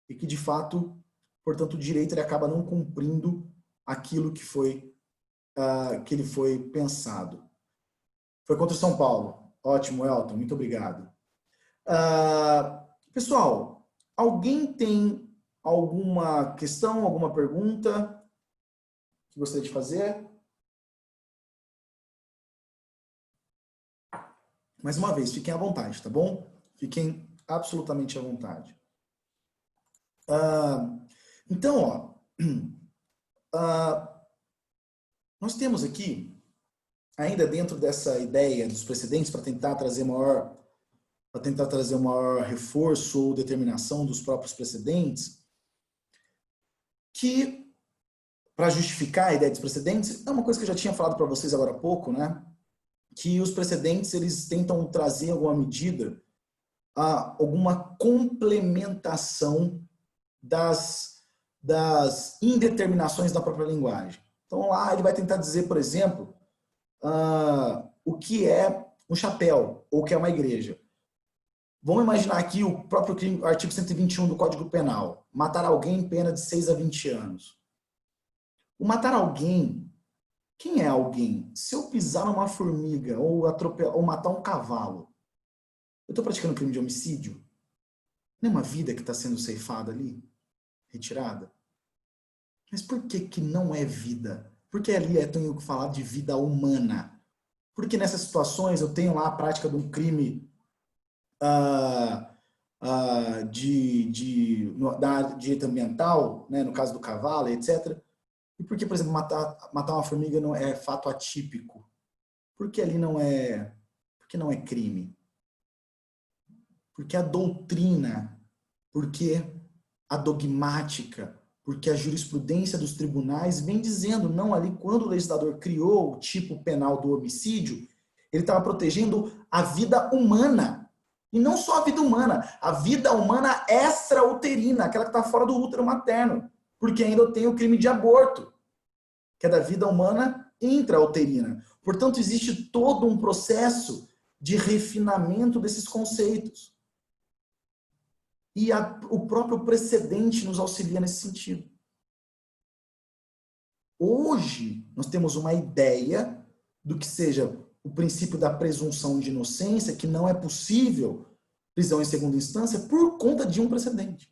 e que, de fato, portanto, o direito ele acaba não cumprindo aquilo que ele foi pensado. Foi contra o São Paulo. Ótimo, Elton. Muito obrigado. Pessoal, alguém tem alguma questão, alguma pergunta que gostaria de fazer? Mais uma vez, fiquem à vontade, tá bom? Fiquem absolutamente à vontade. Então, nós temos aqui, ainda dentro dessa ideia dos precedentes, para tentar trazer maior reforço ou determinação dos próprios precedentes, que, para justificar a ideia dos precedentes, é uma coisa que eu já tinha falado para vocês agora há pouco, né? Que os precedentes, eles tentam trazer alguma medida, alguma complementação das indeterminações da própria linguagem. Então, lá ele vai tentar dizer, por exemplo, o que é um chapéu ou o que é uma igreja. Vamos imaginar aqui o próprio crime, o artigo 121 do Código Penal. Matar alguém, pena de 6 a 20 anos. O matar alguém, quem é alguém? Se eu pisar numa formiga ou matar um cavalo, eu estou praticando crime de homicídio? Não é uma vida que está sendo ceifada ali? Retirada? Mas por que não é vida? Porque ali eu tenho que falar de vida humana. Porque nessas situações eu tenho lá a prática de um crime da área de direito ambiental, né, no caso do cavalo, etc. E por que, por exemplo, matar uma formiga não é fato atípico? Porque ali não é crime? Porque a doutrina, porque a dogmática, porque a jurisprudência dos tribunais vem dizendo, não, ali quando o legislador criou o tipo penal do homicídio, ele estava protegendo a vida humana. E não só a vida humana extrauterina, aquela que está fora do útero materno. Porque ainda eu tenho o crime de aborto, que é da vida humana intrauterina. Portanto, existe todo um processo de refinamento desses conceitos. E o próprio precedente nos auxilia nesse sentido. Hoje, nós temos uma ideia do que seja o princípio da presunção de inocência, que não é possível prisão em segunda instância por conta de um precedente.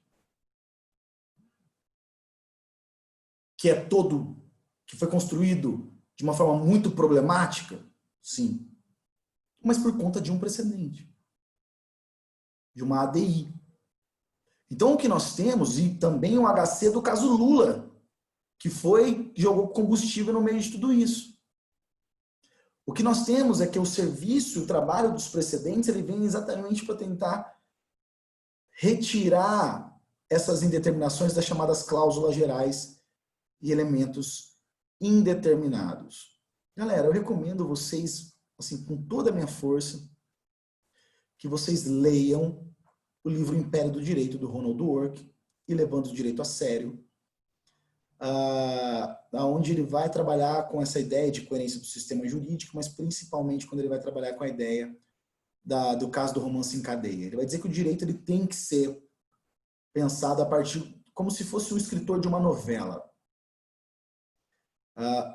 Que foi construído de uma forma muito problemática, sim. Mas por conta de um precedente. De uma ADI. Então, o que nós temos, e também o HC do caso Lula, que jogou combustível no meio de tudo isso. O que nós temos é que o serviço, o trabalho dos precedentes, ele vem exatamente para tentar retirar essas indeterminações das chamadas cláusulas gerais e elementos indeterminados. Galera, eu recomendo vocês, assim, com toda a minha força, que vocês leiam o livro Império do Direito, do Ronald Dworkin, e Levando o Direito a Sério, onde ele vai trabalhar com essa ideia de coerência do sistema jurídico, mas principalmente quando ele vai trabalhar com a ideia do caso do romance em cadeia. Ele vai dizer que o direito ele tem que ser pensado a partir, como se fosse um escritor de uma novela.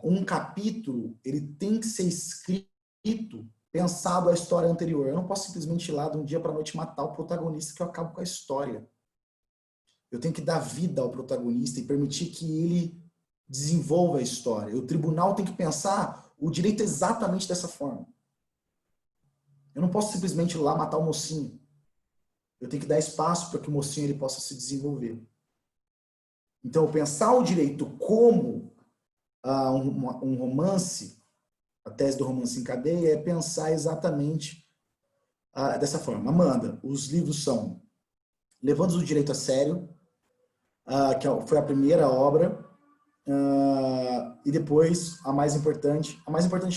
Um capítulo ele tem que ser escrito pensado a história anterior. Eu não posso simplesmente ir lá de um dia para a noite matar o protagonista que eu acabo com a história. Eu tenho que dar vida ao protagonista e permitir que ele desenvolva a história. O tribunal tem que pensar o direito exatamente dessa forma. Eu não posso simplesmente ir lá matar o mocinho. Eu tenho que dar espaço para que o mocinho ele possa se desenvolver. Então, pensar o direito como um romance, a tese do romance em cadeia, é pensar exatamente dessa forma. Amanda, os livros são Levando o Direito a Sério, que foi a primeira obra, e depois a mais importante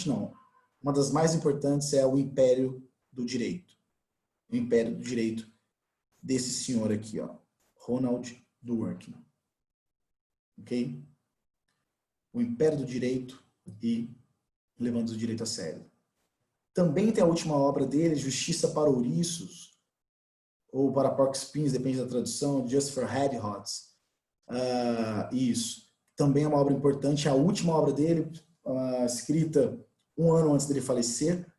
não, uma das mais importantes é O Império do Direito. O Império do Direito desse senhor aqui, ó, Ronald Dworkin. Ok? O Império do Direito e Levando o Direito a Sério. Também tem a última obra dele, Justiça para Ouriços, ou para Porcupines, depende da tradução, Just for Hedgehogs. Isso. Também é uma obra importante, a última obra dele, escrita um ano antes dele falecer,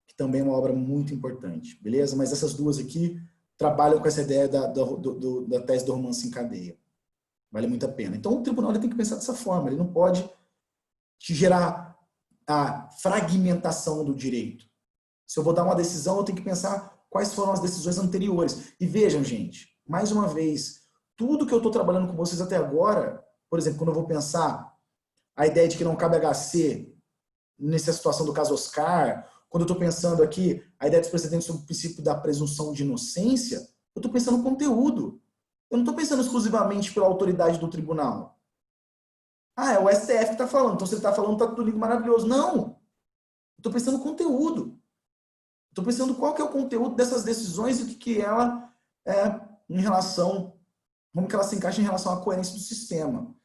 que também é uma obra muito importante, beleza? Mas essas duas aqui trabalham com essa ideia da tese do romance em cadeia. Vale muito a pena. Então, o tribunal ele tem que pensar dessa forma. Ele não pode te gerar a fragmentação do direito. Se eu vou dar uma decisão, eu tenho que pensar quais foram as decisões anteriores. E vejam, gente, mais uma vez, tudo que eu estou trabalhando com vocês até agora, por exemplo, quando eu vou pensar a ideia de que não cabe HC nessa situação do caso Oscar, quando eu estou pensando aqui a ideia dos precedentes sobre o princípio da presunção de inocência, eu estou pensando no conteúdo. Eu não estou pensando exclusivamente pela autoridade do tribunal. É o STF que está falando, então se ele está falando, está tudo lindo, maravilhoso. Não! Eu estou pensando no conteúdo. Estou pensando qual que é o conteúdo dessas decisões e o que ela é em relação, como que ela se encaixa em relação à coerência do sistema.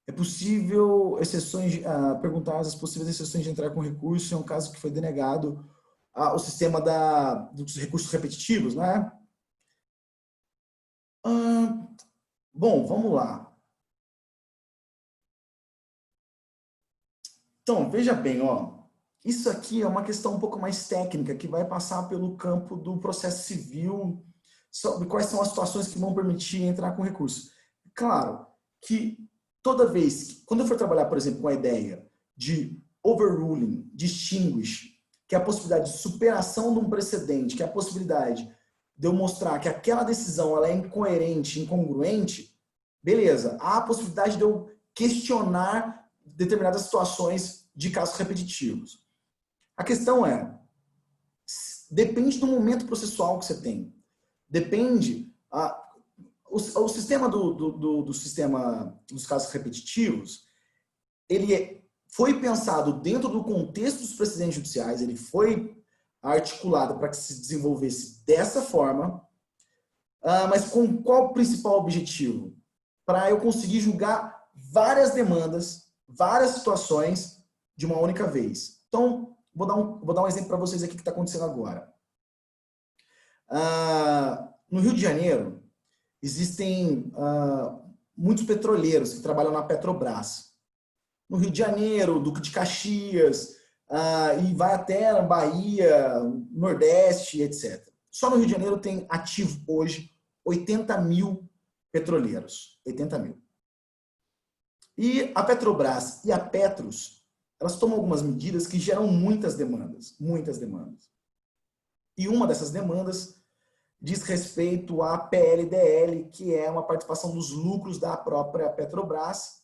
É possível perguntar as possíveis exceções de entrar com recurso em um caso que foi denegado o sistema dos recursos repetitivos, não é? Bom, vamos lá. Então, veja bem, ó, isso aqui é uma questão um pouco mais técnica, que vai passar pelo campo do processo civil, sobre quais são as situações que vão permitir entrar com recurso. Claro que toda vez, quando eu for trabalhar, por exemplo, com a ideia de overruling, distinguish, que é a possibilidade de superação de um precedente, que é a possibilidade de eu mostrar que aquela decisão ela é incoerente, incongruente, beleza. Há a possibilidade de eu questionar determinadas situações de casos repetitivos. A questão depende do momento processual que você tem. Depende... O sistema do sistema dos casos repetitivos, ele foi pensado dentro do contexto dos precedentes judiciais, ele foi articulado para que se desenvolvesse dessa forma, mas com qual principal objetivo? Para eu conseguir julgar várias demandas, várias situações de uma única vez. Então, vou dar um exemplo para vocês aqui que está acontecendo agora. No Rio de Janeiro, existem muitos petroleiros que trabalham na Petrobras. No Rio de Janeiro, Duque de Caxias, e vai até na Bahia, Nordeste, etc. Só no Rio de Janeiro tem ativo hoje 80 mil petroleiros. 80 mil. E a Petrobras e a Petros, elas tomam algumas medidas que geram muitas demandas. Muitas demandas. E uma dessas demandas diz respeito à PLDL, que é uma participação dos lucros da própria Petrobras,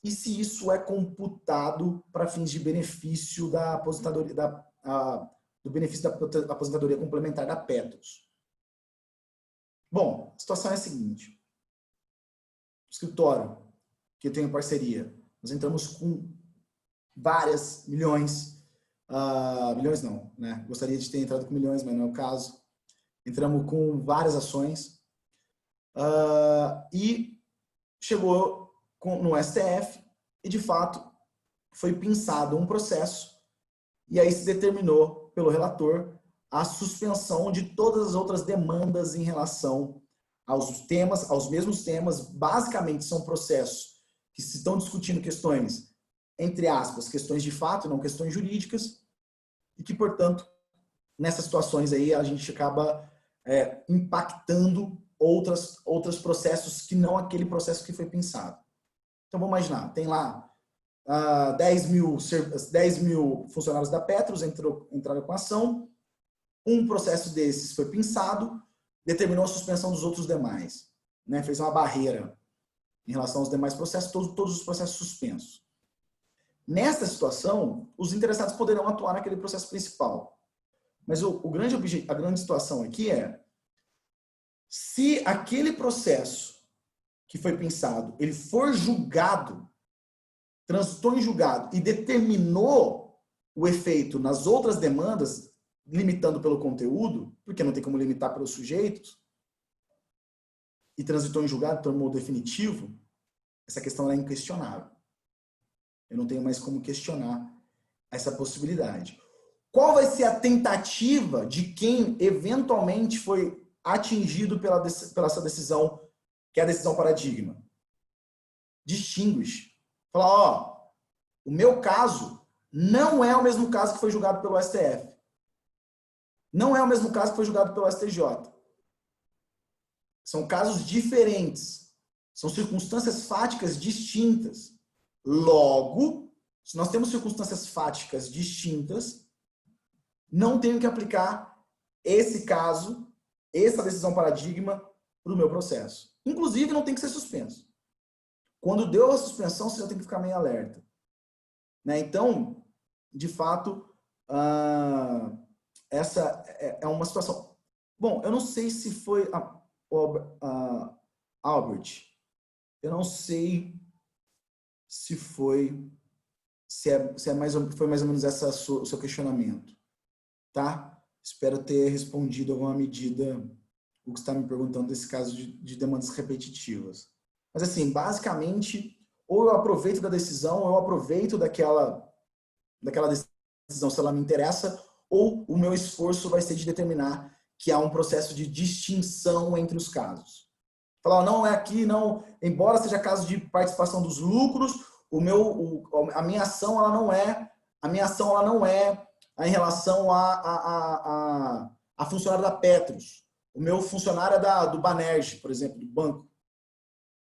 e se isso é computado para fins de benefício da aposentadoria, do benefício da aposentadoria complementar da Petros. Bom, a situação é a seguinte. O escritório que eu tenho parceria, nós entramos com várias milhões, milhões não, né? Gostaria de ter entrado com milhões, mas não é o caso. Entramos com várias ações e chegou no STF e, de fato, foi pensado um processo e aí se determinou pelo relator a suspensão de todas as outras demandas em relação aos mesmos temas. Basicamente, são processos que se estão discutindo questões entre aspas, questões de fato, não questões jurídicas, e que, portanto, nessas situações aí a gente acaba impactando outros processos que não aquele processo que foi pensado. Então, vamos imaginar, tem lá 10 mil funcionários da Petros entraram com ação, um processo desses foi pensado, determinou a suspensão dos outros demais, né? Fez uma barreira em relação aos demais processos, todos os processos suspensos. Nessa situação, os interessados poderão atuar naquele processo principal. Mas a grande situação aqui é, se aquele processo que foi pensado, ele for julgado, transitou em julgado e determinou o efeito nas outras demandas, limitando pelo conteúdo, porque não tem como limitar pelos sujeitos, e transitou em julgado, tornou definitivo, essa questão é inquestionável. Eu não tenho mais como questionar essa possibilidade. Qual vai ser a tentativa de quem eventualmente foi atingido pela essa decisão, que é a decisão paradigma? Distingue. Falar, ó, o meu caso não é o mesmo caso que foi julgado pelo STF. Não é o mesmo caso que foi julgado pelo STJ. São casos diferentes. São circunstâncias fáticas distintas. Logo, se nós temos circunstâncias fáticas distintas, não tenho que aplicar esse caso, essa decisão paradigma, para o meu processo. Inclusive, não tem que ser suspenso. Quando deu a suspensão, você já tem que ficar meio alerta. Né? Então, de fato, essa é uma situação. Bom, eu não sei se foi Albert. Eu não sei se foi foi mais ou menos esse o seu questionamento, tá? Espero ter respondido alguma medida o que você está me perguntando desse caso de demandas repetitivas. Mas assim, basicamente, ou eu aproveito da decisão, ou eu aproveito daquela decisão se ela me interessa, ou o meu esforço vai ser de determinar que há um processo de distinção entre os casos. Falar, não é aqui, não, embora seja caso de participação dos lucros, a minha ação ela não é em relação a funcionário da Petros. O meu funcionário é do Banerj, por exemplo, do banco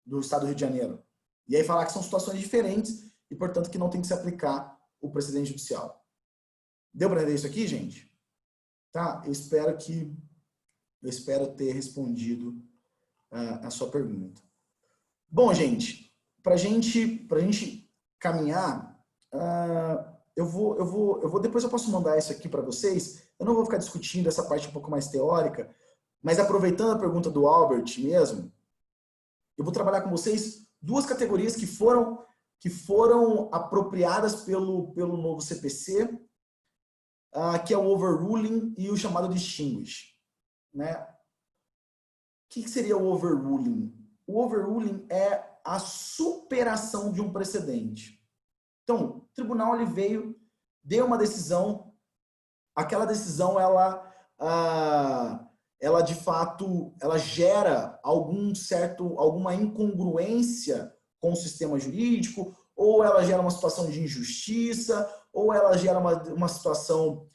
do Estado do Rio de Janeiro. E aí falar que são situações diferentes e, portanto, que não tem que se aplicar o precedente judicial. Deu para entender isso aqui, gente? Tá? Eu espero ter respondido a sua pergunta. Bom, gente, para gente caminhar, depois eu posso mandar isso aqui para vocês. Eu não vou ficar discutindo essa parte um pouco mais teórica, mas aproveitando a pergunta do Albert mesmo, eu vou trabalhar com vocês duas categorias que foram apropriadas pelo novo CPC, que é o overruling e o chamado distinguish. Né? O que seria o overruling? O overruling é a superação de um precedente. Então, o tribunal ele veio, deu uma decisão, aquela decisão ela de fato ela gera alguma incongruência com o sistema jurídico, ou ela gera uma situação de injustiça, ou ela gera uma situação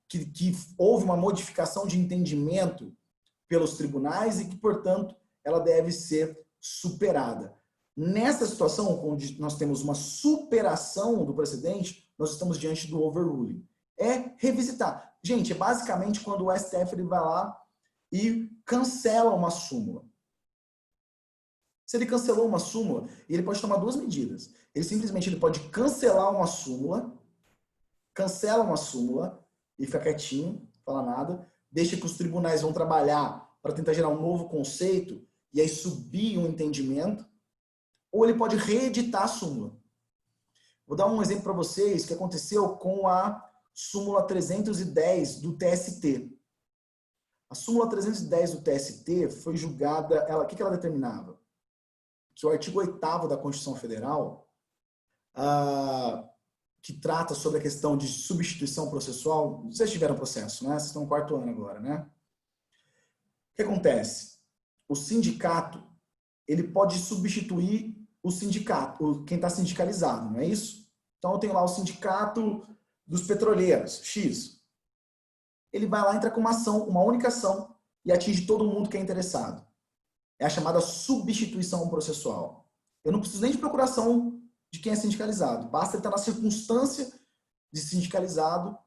que houve uma modificação de entendimento pelos tribunais e que, portanto, ela deve ser superada. Nessa situação, onde nós temos uma superação do precedente, nós estamos diante do overruling. É revisitar. Gente, é basicamente quando o STF ele vai lá e cancela uma súmula. Se ele cancelou uma súmula, ele pode tomar duas medidas. Ele pode cancelar uma súmula, cancela uma súmula e fica quietinho, não fala nada, deixa que os tribunais vão trabalhar para tentar gerar um novo conceito e aí subir um entendimento, ou ele pode reeditar a súmula. Vou dar um exemplo para vocês que aconteceu com a súmula 310 do TST. A súmula 310 do TST foi julgada, o que ela determinava? Que o artigo 8º da Constituição Federal, que trata sobre a questão de substituição processual, vocês tiveram processo, né? Vocês estão no 4º ano agora, né? O que acontece? O sindicato, ele pode substituir o sindicato, quem está sindicalizado, não é isso? Então eu tenho lá o sindicato dos petroleiros, X. Ele vai lá, entra com uma ação, uma única ação, e atinge todo mundo que é interessado. É a chamada substituição processual. Eu não preciso nem de procuração de quem é sindicalizado. Basta ele estar na circunstância de sindicalizado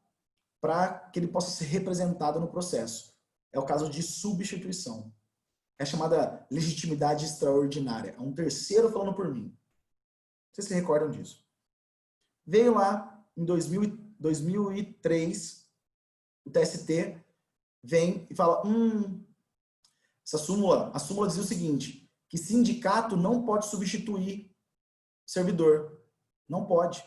para que ele possa ser representado no processo. É o caso de substituição. É a chamada legitimidade extraordinária. É um terceiro falando por mim. Vocês se recordam disso? Veio lá em 2003, o TST vem e fala, a súmula dizia o seguinte, que sindicato não pode substituir servidor. Não pode.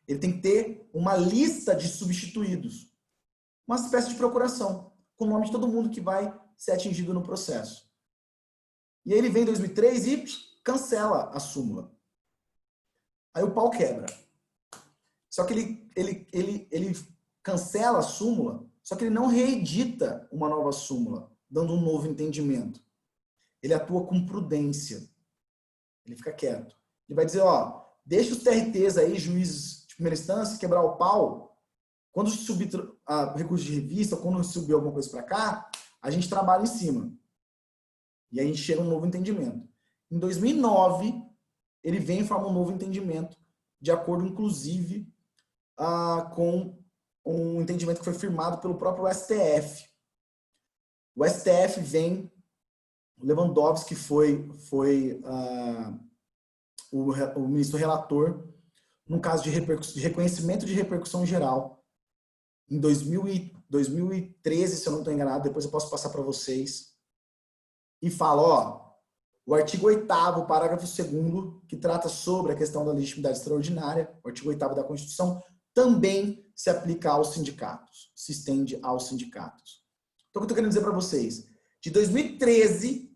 Ele tem que ter uma lista de substituídos. Uma espécie de procuração, com o nome de todo mundo que vai ser atingido no processo. E aí ele vem em 2003 e cancela a súmula. Aí o pau quebra. Só que ele cancela a súmula, só que ele não reedita uma nova súmula, dando um novo entendimento. Ele atua com prudência. Ele fica quieto. Ele vai dizer, ó, deixa os TRTs aí, juízes de primeira instância, quebrar o pau. Quando subir recurso de revista, quando subir alguma coisa para cá, a gente trabalha em cima. E aí a gente chega a um novo entendimento. Em 2009, ele vem e forma um novo entendimento, de acordo, inclusive, com um entendimento que foi firmado pelo próprio STF. O STF vem, o Lewandowski foi o ministro relator, num caso de reconhecimento de repercussão geral, em 2013, se eu não estou enganado, depois eu posso passar para vocês, e fala, ó, o artigo 8º, parágrafo 2º, que trata sobre a questão da legitimidade extraordinária, o artigo 8º da Constituição, também se aplica aos sindicatos, se estende aos sindicatos. Então, o que eu estou querendo dizer para vocês? De 2003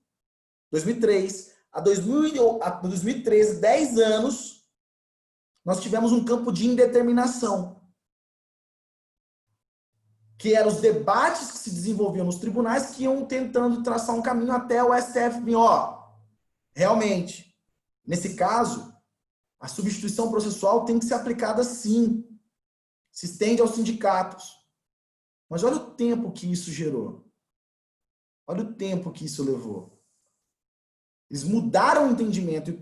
a 2013, 10 anos, nós tivemos um campo de indeterminação, que eram os debates que se desenvolviam nos tribunais que iam tentando traçar um caminho até o STF vir, ó, realmente, nesse caso, a substituição processual tem que ser aplicada sim, se estende aos sindicatos. Mas olha o tempo que isso gerou. Olha o tempo que isso levou. Eles mudaram o entendimento e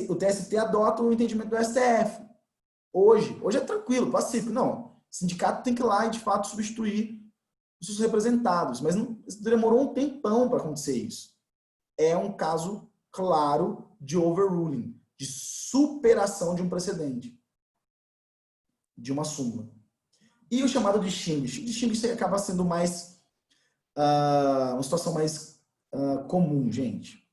o TST adota o entendimento do STF. Hoje é tranquilo, pacífico. Não, o sindicato tem que ir lá e, de fato, substituir os seus representados. Mas demorou um tempão para acontecer isso. É um caso claro de overruling, de superação de um precedente, de uma súmula. E o chamado de distinguish. Distinguish acaba sendo mais uma situação mais comum, gente.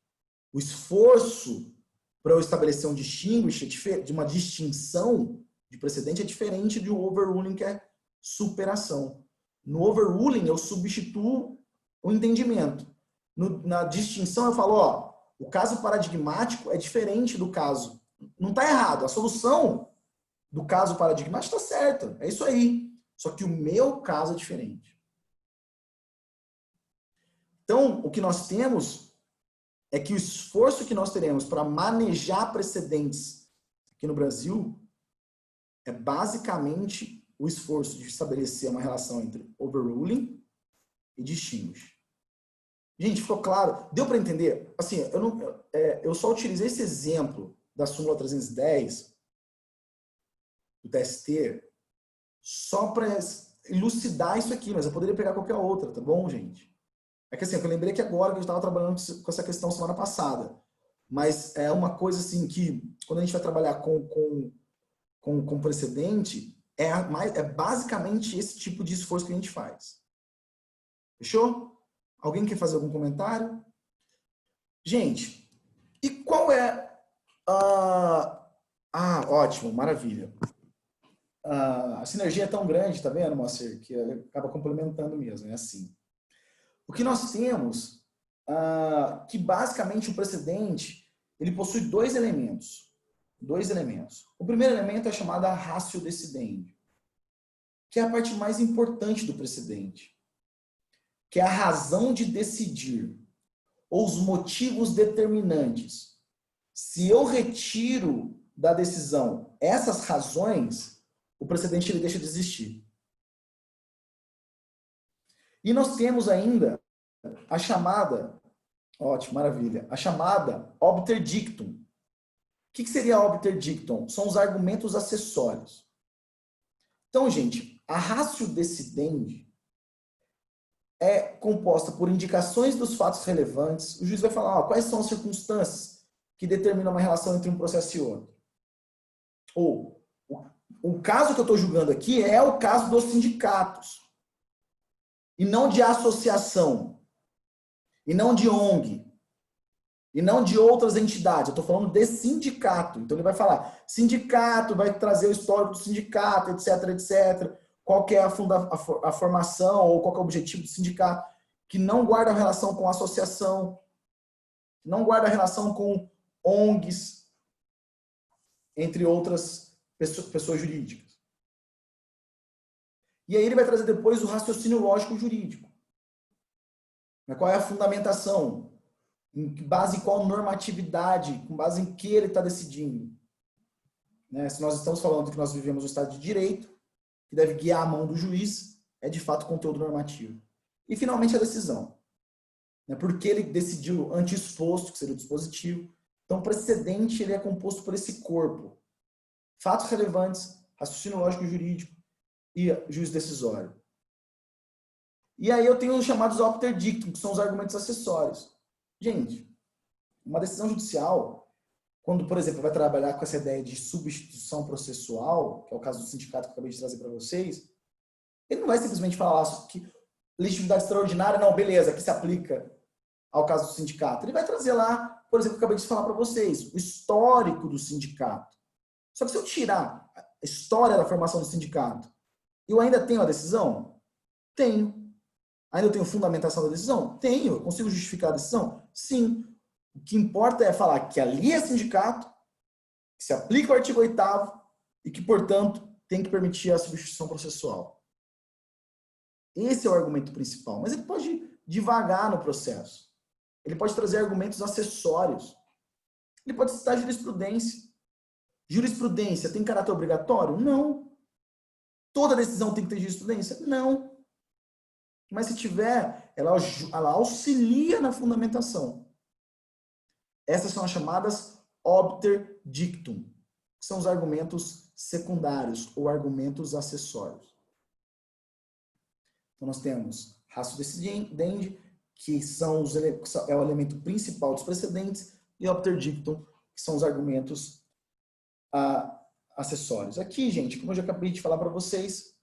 O esforço para eu estabelecer um distinguish, de uma distinção de precedente, é diferente de um overruling, que é superação. No overruling, eu substituo o entendimento. Na distinção, eu falo, ó, o caso paradigmático é diferente do caso. Não está errado. A solução do caso paradigmático está certa. É isso aí. Só que o meu caso é diferente. Então, o que nós temos é que o esforço que nós teremos para manejar precedentes aqui no Brasil é basicamente o esforço de estabelecer uma relação entre overruling e distinguish. Gente, ficou claro? Deu para entender? Assim, eu só utilizei esse exemplo da súmula 310 do TST só para elucidar isso aqui, mas eu poderia pegar qualquer outra, tá bom, gente? É que assim, eu lembrei que agora que eu estava trabalhando com essa questão semana passada, mas é uma coisa assim que, quando a gente vai trabalhar com precedente, é basicamente esse tipo de esforço que a gente faz. Fechou? Alguém quer fazer algum comentário? Gente, e qual é ótimo, maravilha. A sinergia é tão grande, tá vendo, Moacir, que acaba complementando mesmo, é assim. O que nós temos, que basicamente o precedente, ele possui dois elementos. O primeiro elemento é chamado ratio decidendi, que é a parte mais importante do precedente, que é a razão de decidir, ou os motivos determinantes. Se eu retiro da decisão essas razões, o precedente ele deixa de existir. E nós temos ainda a chamada, ótimo, maravilha, a chamada obter dictum. O que seria obter dictum? São os argumentos acessórios. Então, gente, a ratio decidendi é composta por indicações dos fatos relevantes. O juiz vai falar quais são as circunstâncias que determinam uma relação entre um processo e outro. Ou, o caso que eu estou julgando aqui é o caso dos sindicatos. E não de associação. E não de ONG. E não de outras entidades. Eu estou falando de sindicato. Então ele vai falar, sindicato, vai trazer o histórico do sindicato, etc, etc. Qual que é a formação ou qual que é o objetivo do sindicato, que não guarda relação com associação, não guarda relação com ONGs, entre outras pessoas jurídicas. E aí ele vai trazer depois o raciocínio lógico jurídico. Qual é a fundamentação? Em base em qual normatividade, com base em que ele está decidindo. Se nós estamos falando que nós vivemos um Estado de Direito, que deve guiar a mão do juiz, é de fato conteúdo normativo. E, finalmente, a decisão. Porque ele decidiu anteexposto, que seria o dispositivo. Então, o precedente ele é composto por esse corpo. Fatos relevantes, raciocínio lógico e jurídico e juízo decisório. E aí eu tenho os chamados obter dictum, que são os argumentos acessórios. Gente, uma decisão judicial, quando, por exemplo, vai trabalhar com essa ideia de substituição processual, que é o caso do sindicato que eu acabei de trazer para vocês, ele não vai simplesmente falar que legitimidade extraordinária, não, beleza, que se aplica ao caso do sindicato. Ele vai trazer lá, por exemplo, que eu acabei de falar para vocês, o histórico do sindicato. Só que se eu tirar a história da formação do sindicato, eu ainda tenho a decisão? Tenho. Ainda eu tenho fundamentação da decisão? Tenho. Eu consigo justificar a decisão? Sim. O que importa é falar que ali é sindicato, que se aplica o artigo 8º e que, portanto, tem que permitir a substituição processual. Esse é o argumento principal. Mas ele pode divagar no processo. Ele pode trazer argumentos acessórios. Ele pode citar jurisprudência. Jurisprudência tem caráter obrigatório? Não. Toda decisão tem que ter jurisprudência? Não. Mas se tiver, ela auxilia na fundamentação. Essas são as chamadas obter dictum, que são os argumentos secundários ou argumentos acessórios. Então nós temos ratio decidendi, que é o elemento principal dos precedentes, e obter dictum, que são os argumentos acessórios. Aqui, gente, como eu já acabei de falar para vocês,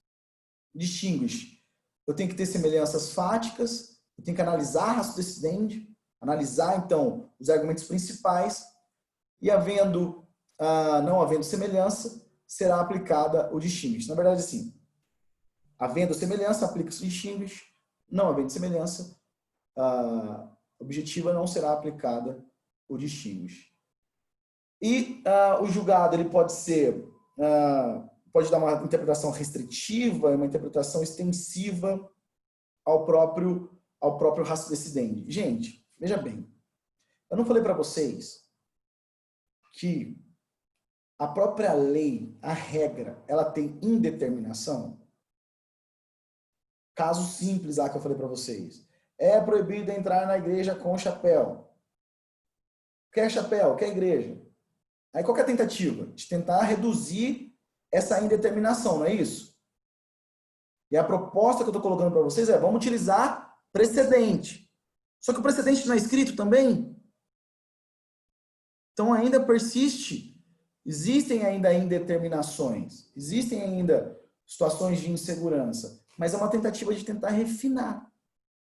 distinguish. Eu tenho que ter semelhanças fáticas, eu tenho que analisar ratio decidendi, analisar, então, os argumentos principais, e não havendo semelhança, será aplicada o distinguish. Na verdade, assim, havendo semelhança, aplica-se o distinguish, não havendo semelhança, objetiva, não será aplicada o distinguish. E o julgado ele pode dar uma interpretação restritiva, uma interpretação extensiva ao próprio ratio decidendi. Gente, veja bem, eu não falei para vocês que a própria lei, a regra, ela tem indeterminação? Caso simples lá que eu falei para vocês. É proibido entrar na igreja com chapéu. Quer chapéu? Quer igreja? Aí qual que é a tentativa? De tentar reduzir essa indeterminação, não é isso? E a proposta que eu estou colocando para vocês é, vamos utilizar precedente. Só que o precedente não é escrito também. Então ainda persiste, existem ainda indeterminações, existem ainda situações de insegurança, mas é uma tentativa de tentar refinar.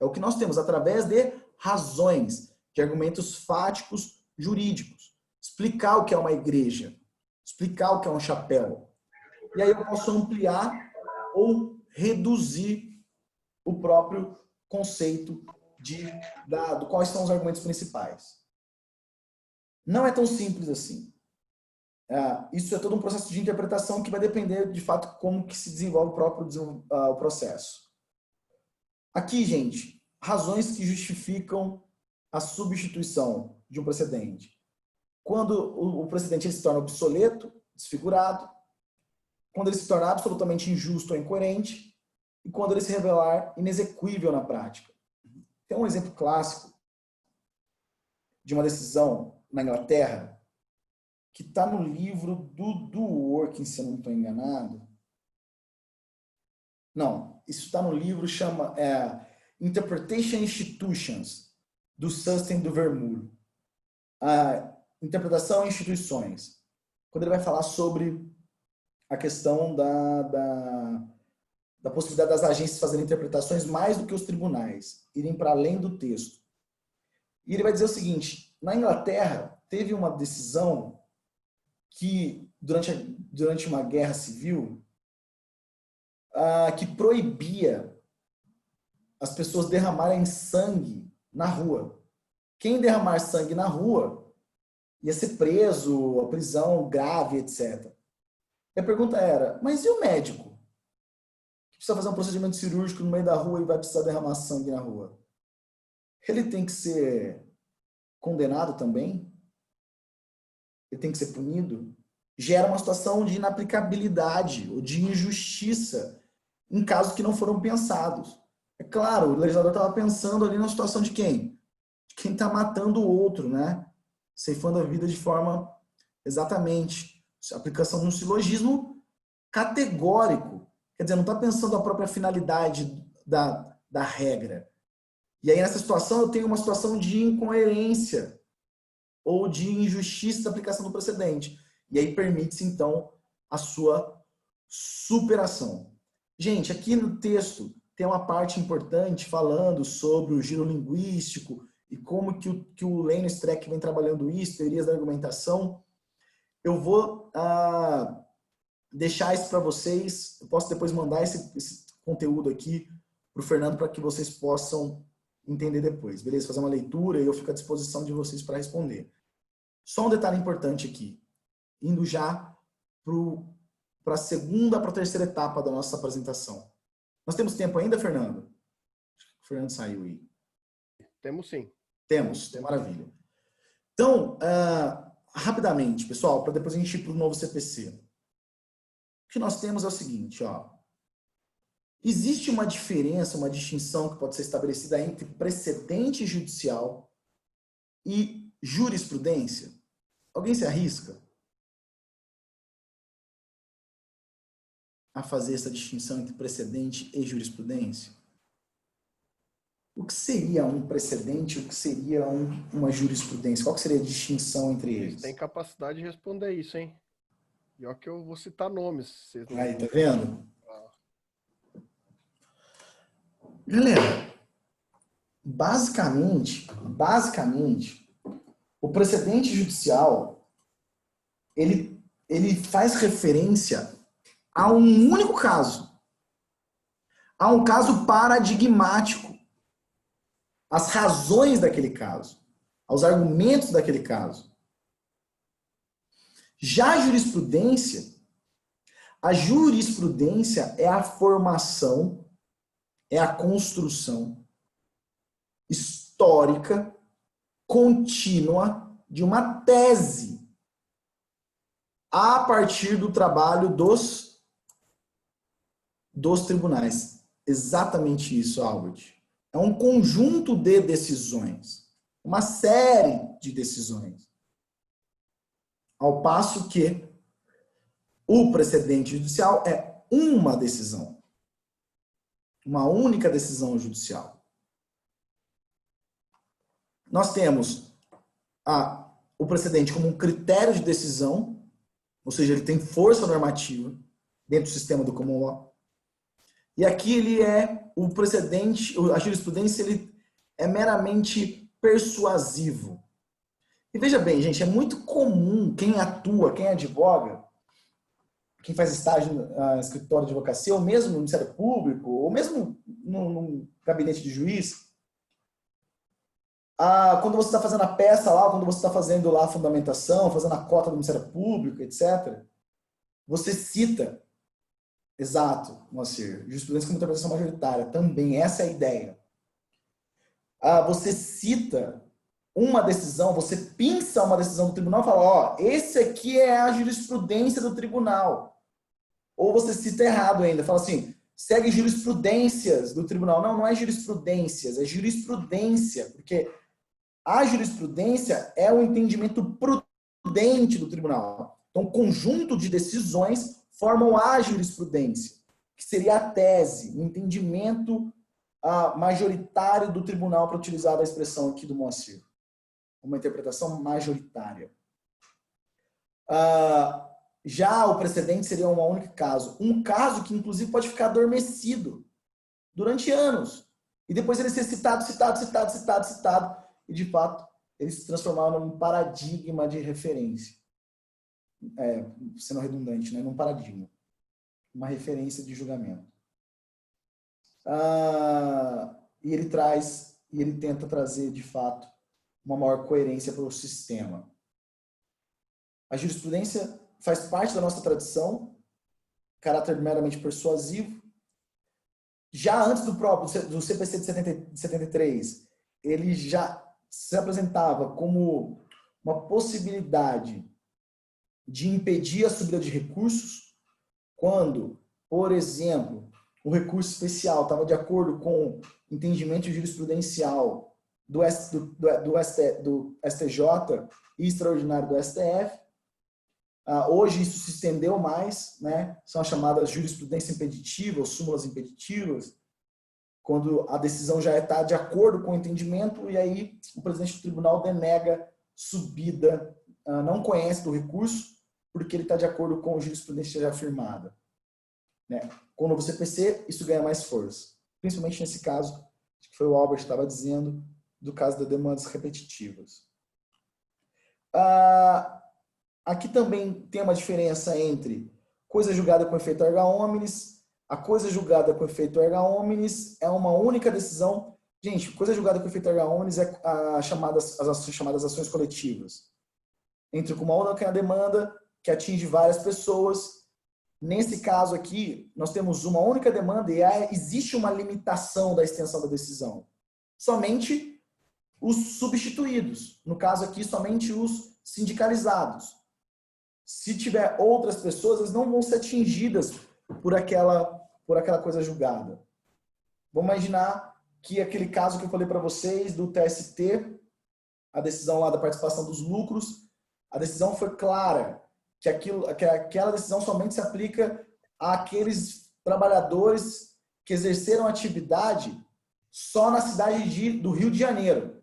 É o que nós temos através de razões, de argumentos fáticos jurídicos. Explicar o que é uma igreja, explicar o que é um chapéu. E aí eu posso ampliar ou reduzir o próprio conceito do quais são os argumentos principais. Não é tão simples assim. Isso é todo um processo de interpretação que vai depender, de fato, como que se desenvolve o processo. Aqui, gente, razões que justificam a substituição de um precedente. quando o precedente ele se torna obsoleto, desfigurado, quando ele se torna absolutamente injusto ou incoerente, e quando ele se revelar inexequível na prática. Tem um exemplo clássico de uma decisão na Inglaterra que está no livro do Dworkin, se eu não estou enganado. Não, isso está no livro, chama Interpretation Institutions, do Sustain do Vermoer. A interpretação em instituições. Quando ele vai falar sobre a questão da possibilidade das agências fazerem interpretações mais do que os tribunais, irem para além do texto. E ele vai dizer o seguinte, na Inglaterra, teve uma decisão que, durante uma guerra civil, que proibia as pessoas derramarem sangue na rua. Quem derramar sangue na rua ia ser preso, a prisão grave, etc. E a pergunta era, mas e o médico? Que precisa fazer um procedimento cirúrgico no meio da rua e vai precisar derramar sangue na rua? Ele tem que ser condenado também? Ele tem que ser punido? Gera uma situação de inaplicabilidade ou de injustiça em casos que não foram pensados. É claro, o legislador estava pensando ali na situação de quem? De quem está matando o outro, né? Ceifando a vida de forma exatamente. A aplicação de um silogismo categórico. Quer dizer, não está pensando a própria finalidade da regra. E aí, nessa situação, eu tenho uma situação de incoerência ou de injustiça da aplicação do precedente. E aí permite-se, então, a sua superação. Gente, aqui no texto tem uma parte importante falando sobre o giro linguístico e como que o Lênin Streck vem trabalhando isso, teorias da argumentação. Eu vou deixar isso para vocês. Eu posso depois mandar esse conteúdo aqui para o Fernando para que vocês possam entender depois. Beleza? Fazer uma leitura e eu fico à disposição de vocês para responder. Só um detalhe importante aqui. Indo já para a terceira etapa da nossa apresentação. Nós temos tempo ainda, Fernando? O Fernando saiu aí. Temos sim. Temos, maravilha. Então, rapidamente, pessoal, para depois a gente ir para o novo CPC. O que nós temos é o seguinte, ó. Existe uma diferença, uma distinção que pode ser estabelecida entre precedente judicial e jurisprudência? Alguém se arrisca a fazer essa distinção entre precedente e jurisprudência? O que seria um precedente e o que seria uma jurisprudência? Qual que seria a distinção entre eles? Tem capacidade de responder isso, hein? E ó que eu vou citar nomes. Vocês não... Aí, tá vendo? Galera, basicamente, o precedente judicial, ele faz referência a um único caso. A um caso paradigmático. As razões daquele caso. Aos argumentos daquele caso. Já a jurisprudência é a formação, é a construção histórica contínua de uma tese a partir do trabalho dos tribunais. Exatamente isso, Albert. É um conjunto de decisões, uma série de decisões. Ao passo que o precedente judicial é uma decisão. Uma única decisão judicial. Nós temos o precedente como um critério de decisão, ou seja, ele tem força normativa dentro do sistema do common law. E aqui ele é o precedente, a jurisprudência, ele é meramente persuasivo. E veja bem, gente, é muito comum quem atua, quem advoga, quem faz estágio no escritório de advocacia, ou mesmo no Ministério Público, ou mesmo no gabinete de juiz, quando você está fazendo a peça lá, quando você está fazendo lá a fundamentação, fazendo a cota do Ministério Público, etc., você cita, exato, Moacir, jurisprudência como interpretação majoritária, também, essa é a ideia. Você cita uma decisão, você pinça uma decisão do tribunal e fala, ó, esse aqui é a jurisprudência do tribunal. Ou você cita errado ainda, fala assim, segue jurisprudências do tribunal. Não, não é jurisprudências, é jurisprudência, porque a jurisprudência é o entendimento prudente do tribunal. Então, o conjunto de decisões formam a jurisprudência, que seria a tese, o entendimento majoritário do tribunal, para utilizar a expressão aqui do Moacir. Uma interpretação majoritária. Já o precedente seria um único caso. Um caso que, inclusive, pode ficar adormecido durante anos. E depois ele ser citado. E, de fato, ele se transformava num paradigma de referência. Sendo redundante, né? Num paradigma. Uma referência de julgamento. E ele tenta trazer, de fato, uma maior coerência para o sistema. A jurisprudência faz parte da nossa tradição, caráter meramente persuasivo. Já antes do CPC de 73, ele já se apresentava como uma possibilidade de impedir a subida de recursos quando, por exemplo, o recurso especial estava de acordo com o entendimento jurisprudencial do STJ e extraordinário do STF. Hoje isso se estendeu mais, né? São as chamadas jurisprudência impeditiva, ou súmulas impeditivas, quando a decisão já está de acordo com o entendimento e aí o presidente do tribunal denega subida, não conhece do recurso, porque ele está de acordo com a jurisprudência já afirmada. Né? Com o novo CPC, isso ganha mais força. Principalmente nesse caso, que foi o Albert que estava dizendo, do caso das demandas repetitivas. Aqui também tem uma diferença entre coisa julgada com efeito erga omnes. A coisa julgada com efeito erga omnes é uma única decisão. Gente, coisa julgada com efeito erga omnes é as chamadas ações coletivas. Entre com uma única demanda que atinge várias pessoas. Nesse caso aqui, nós temos uma única demanda e existe uma limitação da extensão da decisão. Somente os substituídos. No caso aqui, somente os sindicalizados. Se tiver outras pessoas, elas não vão ser atingidas por aquela coisa julgada. Vamos imaginar que aquele caso que eu falei para vocês do TST, a decisão lá da participação dos lucros, a decisão foi clara, que aquela decisão somente se aplica àqueles trabalhadores que exerceram atividade só na cidade do Rio de Janeiro,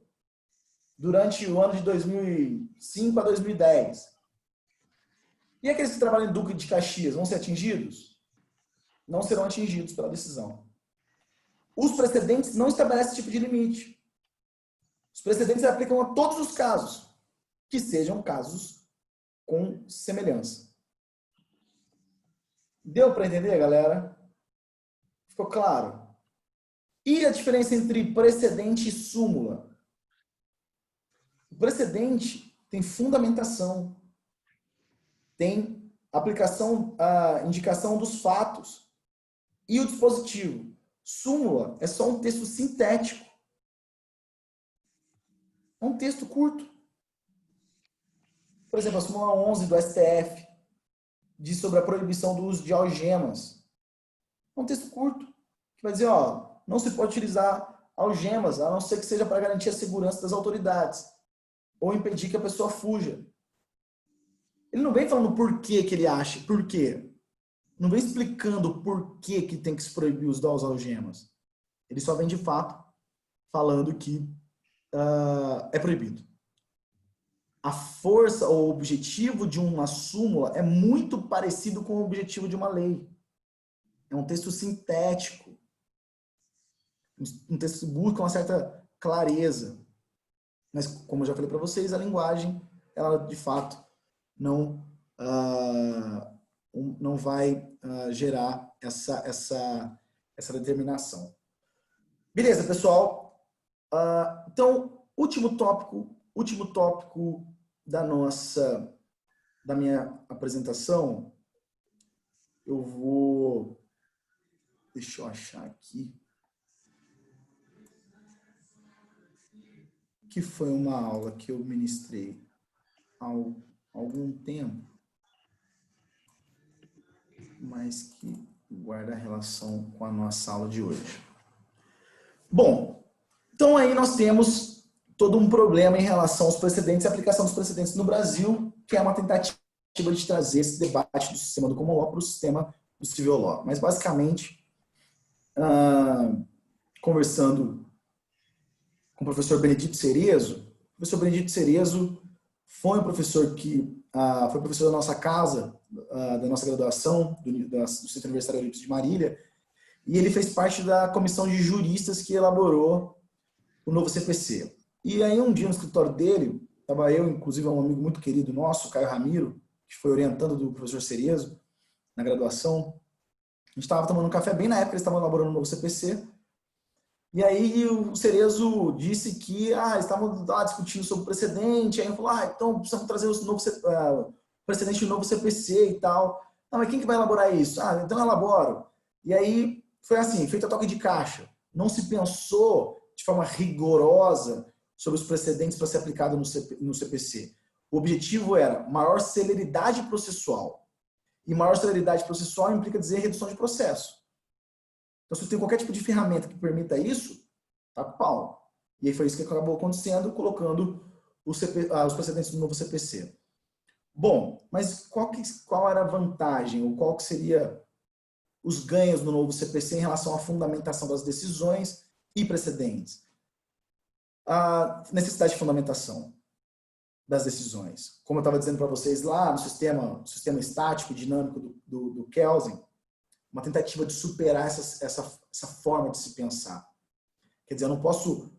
durante o ano de 2005 a 2010. E aqueles que trabalham em Duque de Caxias vão ser atingidos? Não serão atingidos pela decisão. Os precedentes não estabelecem esse tipo de limite. Os precedentes se aplicam a todos os casos, que sejam casos com semelhança. Deu para entender, galera? Ficou claro? E a diferença entre precedente e súmula? O precedente tem fundamentação, tem aplicação, a indicação dos fatos e o dispositivo. Súmula é só um texto sintético. É um texto curto. Por exemplo, a súmula 11 do STF diz sobre a proibição do uso de algemas. É um texto curto, que vai dizer, não se pode utilizar algemas, a não ser que seja para garantir a segurança das autoridades, ou impedir que a pessoa fuja. Ele não vem falando por que ele acha, por quê. Não vem explicando por que tem que se proibir o uso das algemas. Ele só vem, de fato, falando que é proibido. A força ou o objetivo de uma súmula é muito parecido com o objetivo de uma lei. É um texto sintético. Um texto que busca uma certa clareza. Mas, como eu já falei para vocês, a linguagem, ela, de fato, não vai gerar essa determinação. Beleza, pessoal? Então, último tópico da minha apresentação, deixa eu achar aqui. que foi uma aula que eu ministrei há algum tempo, mas que guarda relação com a nossa aula de hoje. Bom, então aí nós temos todo um problema em relação aos precedentes e aplicação dos precedentes no Brasil, que é uma tentativa de trazer esse debate do sistema do common law para o sistema do civil law. Mas basicamente, conversando com o professor Benedito Cerezo, o professor Benedito Cerezo foi um professor que foi professor da nossa casa, da nossa graduação, do Centro Universitário Eurípides de Marília, e ele fez parte da comissão de juristas que elaborou o novo CPC. E aí um dia no escritório dele, estava eu, inclusive um amigo muito querido nosso, Caio Ramiro, que foi orientando do professor Cerezo na graduação. A gente estava tomando um café bem na época que eles estavam elaborando o novo CPC. E aí o Cerezo disse que eles estavam lá discutindo sobre o precedente. Aí eu falei, então precisamos trazer o precedente do novo CPC e tal. Não, mas quem que vai elaborar isso? Então eu elaboro. E aí foi assim, feito a toque de caixa. Não se pensou de forma rigorosa sobre os precedentes para ser aplicado no CPC. O objetivo era maior celeridade processual. E maior celeridade processual implica dizer redução de processo. Então, se tem qualquer tipo de ferramenta que permita isso, tá com pau. E aí foi isso que acabou acontecendo, colocando os precedentes do novo CPC. Bom, mas qual era a vantagem, ou qual que seria os ganhos do novo CPC em relação à fundamentação das decisões e precedentes? A necessidade de fundamentação das decisões. Como eu estava dizendo para vocês lá, no sistema estático dinâmico do Kelsen, uma tentativa de superar essa forma de se pensar. Quer dizer, eu não posso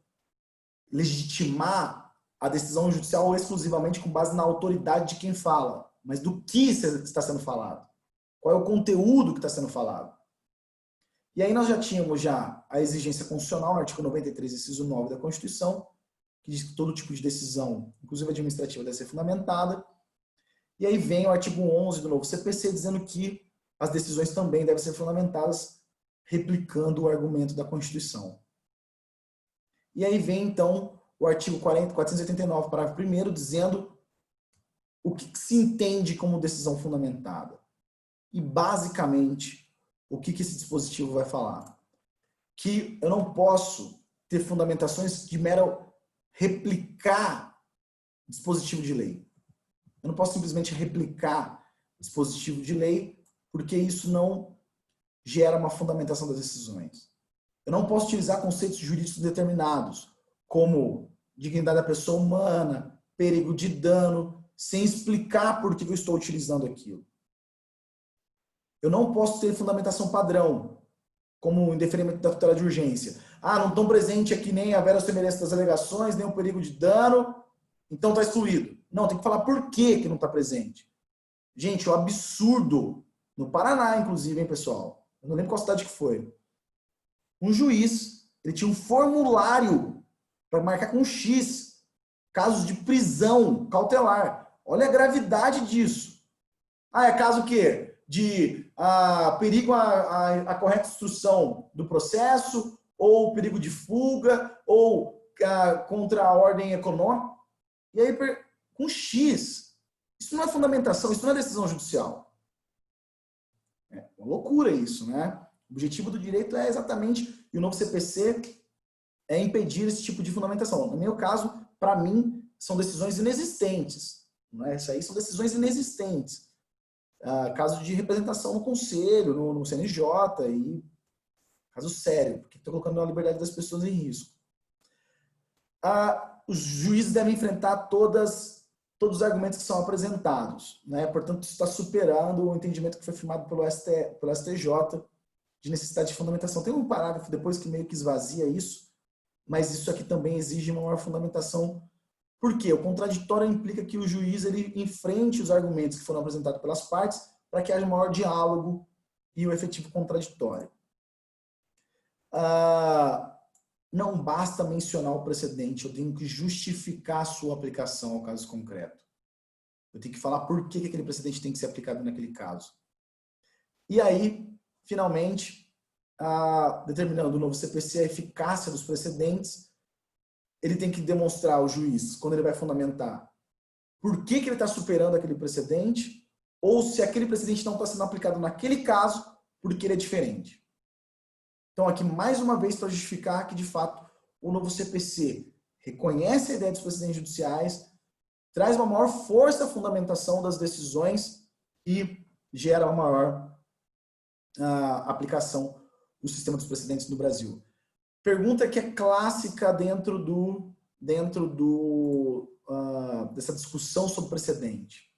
legitimar a decisão judicial exclusivamente com base na autoridade de quem fala, mas do que está sendo falado. Qual é o conteúdo que está sendo falado. E aí nós já tínhamos a exigência constitucional, no artigo 93, inciso 9 da Constituição, que diz que todo tipo de decisão, inclusive administrativa, deve ser fundamentada. E aí vem o artigo 11 do novo CPC, dizendo que as decisões também devem ser fundamentadas, replicando o argumento da Constituição. E aí vem, então, o artigo 489, parágrafo 1º, dizendo o que se entende como decisão fundamentada. E, basicamente, o que esse dispositivo vai falar? Que eu não posso ter fundamentações de mero replicar dispositivo de lei. Eu não posso simplesmente replicar dispositivo de lei, porque isso não gera uma fundamentação das decisões. Eu não posso utilizar conceitos jurídicos determinados, como dignidade da pessoa humana, perigo de dano, sem explicar por que eu estou utilizando aquilo. Eu não posso ter fundamentação padrão, como o indeferimento da tutela de urgência. Não estão presentes aqui nem a verossimilhança das alegações, nem o perigo de dano, então está excluído. Não, tem que falar por que não está presente. Gente, o absurdo, no Paraná, inclusive, hein, pessoal? Eu não lembro qual cidade que foi. Um juiz, ele tinha um formulário para marcar com X casos de prisão cautelar. Olha a gravidade disso. É caso o quê? De perigo à correta instrução do processo, ou perigo de fuga, ou contra a ordem econômica. E aí, com X. Isso não é fundamentação, isso não é decisão judicial. É uma loucura isso, né? O objetivo do direito é exatamente, e o novo CPC é impedir esse tipo de fundamentação. No meu caso, para mim, são decisões inexistentes. Não é? Isso aí são decisões inexistentes. Caso de representação no conselho, no CNJ, e caso sério, porque estou colocando a liberdade das pessoas em risco. Os juízes devem enfrentar todos os argumentos que são apresentados. Né? Portanto, isso está superando o entendimento que foi firmado pelo STJ de necessidade de fundamentação. Tem um parágrafo depois que meio que esvazia isso, mas isso aqui também exige uma maior fundamentação. Por quê? O contraditório implica que o juiz ele enfrente os argumentos que foram apresentados pelas partes para que haja maior diálogo e o efetivo contraditório. Não basta mencionar o precedente, eu tenho que justificar a sua aplicação ao caso concreto. Eu tenho que falar por que aquele precedente tem que ser aplicado naquele caso. E aí, finalmente, determinando o novo CPC a eficácia dos precedentes, ele tem que demonstrar ao juiz, quando ele vai fundamentar, por que ele está superando aquele precedente, ou se aquele precedente não está sendo aplicado naquele caso, porque ele é diferente. Então, aqui, mais uma vez, para justificar que, de fato, o novo CPC reconhece a ideia dos precedentes judiciais, traz uma maior força à fundamentação das decisões e gera uma maior aplicação do sistema dos precedentes no Brasil. Pergunta que é clássica dentro dessa discussão sobre precedente.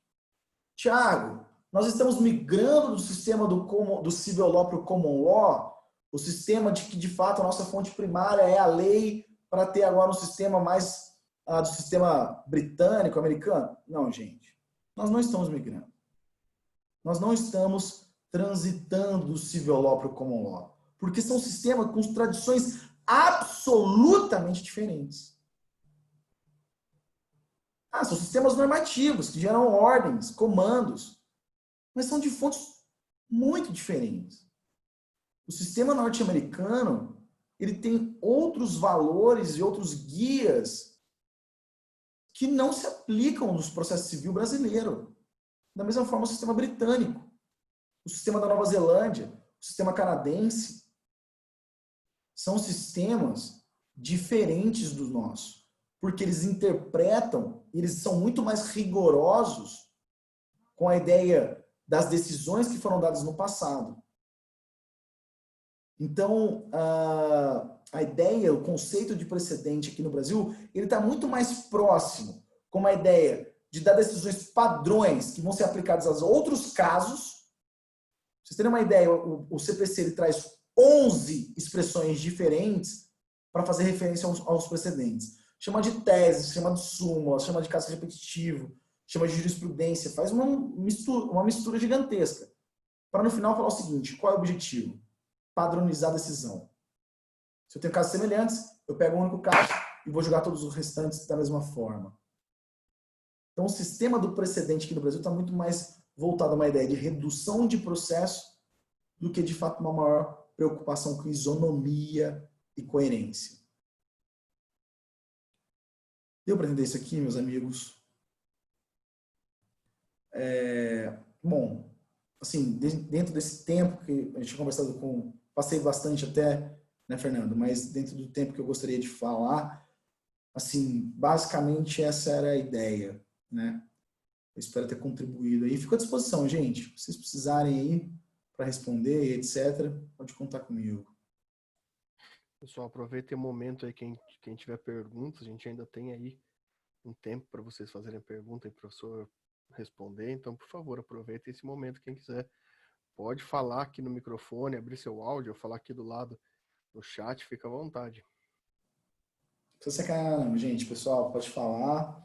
Tiago, nós estamos migrando do sistema do Civil Law para o Common Law, o sistema de que, de fato, a nossa fonte primária é a lei, para ter agora um sistema mais do sistema britânico, americano? Não, gente. Nós não estamos migrando. Nós não estamos transitando do Civil Law para o Common Law. Porque são sistemas com tradições absolutamente diferentes. São sistemas normativos que geram ordens, comandos, mas são de fontes muito diferentes. O sistema norte-americano, ele tem outros valores e outros guias que não se aplicam nos processos civil brasileiro. Da mesma forma, o sistema britânico, o sistema da Nova Zelândia, o sistema canadense, são sistemas diferentes do nosso, porque eles interpretam, eles são muito mais rigorosos com a ideia das decisões que foram dadas no passado. Então, a ideia, o conceito de precedente aqui no Brasil, ele está muito mais próximo com a ideia de dar decisões padrões que vão ser aplicadas aos outros casos. Pra vocês terem uma ideia, o CPC ele traz 11 expressões diferentes para fazer referência aos precedentes. Chama de tese, chama de súmula, chama de caso repetitivo, chama de jurisprudência, faz uma mistura gigantesca. Para no final falar o seguinte, qual é o objetivo? Padronizar a decisão. Se eu tenho casos semelhantes, eu pego um único caso e vou julgar todos os restantes da mesma forma. Então, o sistema do precedente aqui no Brasil está muito mais voltado a uma ideia de redução de processo do que, de fato, uma maior preocupação com isonomia e coerência. Deu para entender isso aqui, meus amigos? Bom, assim, dentro desse tempo que a gente tinha conversado passei bastante até, né, Fernando? Mas dentro do tempo que eu gostaria de falar, assim, basicamente essa era a ideia, né? Eu espero ter contribuído aí. Fico à disposição, gente. Se vocês precisarem aí para responder, etc., pode contar comigo. Pessoal, aproveitem o momento aí, quem tiver perguntas, a gente ainda tem aí um tempo para vocês fazerem pergunta e o professor responder. Então, por favor, aproveitem esse momento. Quem quiser pode falar aqui no microfone, abrir seu áudio, ou falar aqui do lado no chat, fica à vontade. Não precisa sacanear, não, gente. Pessoal, pode falar.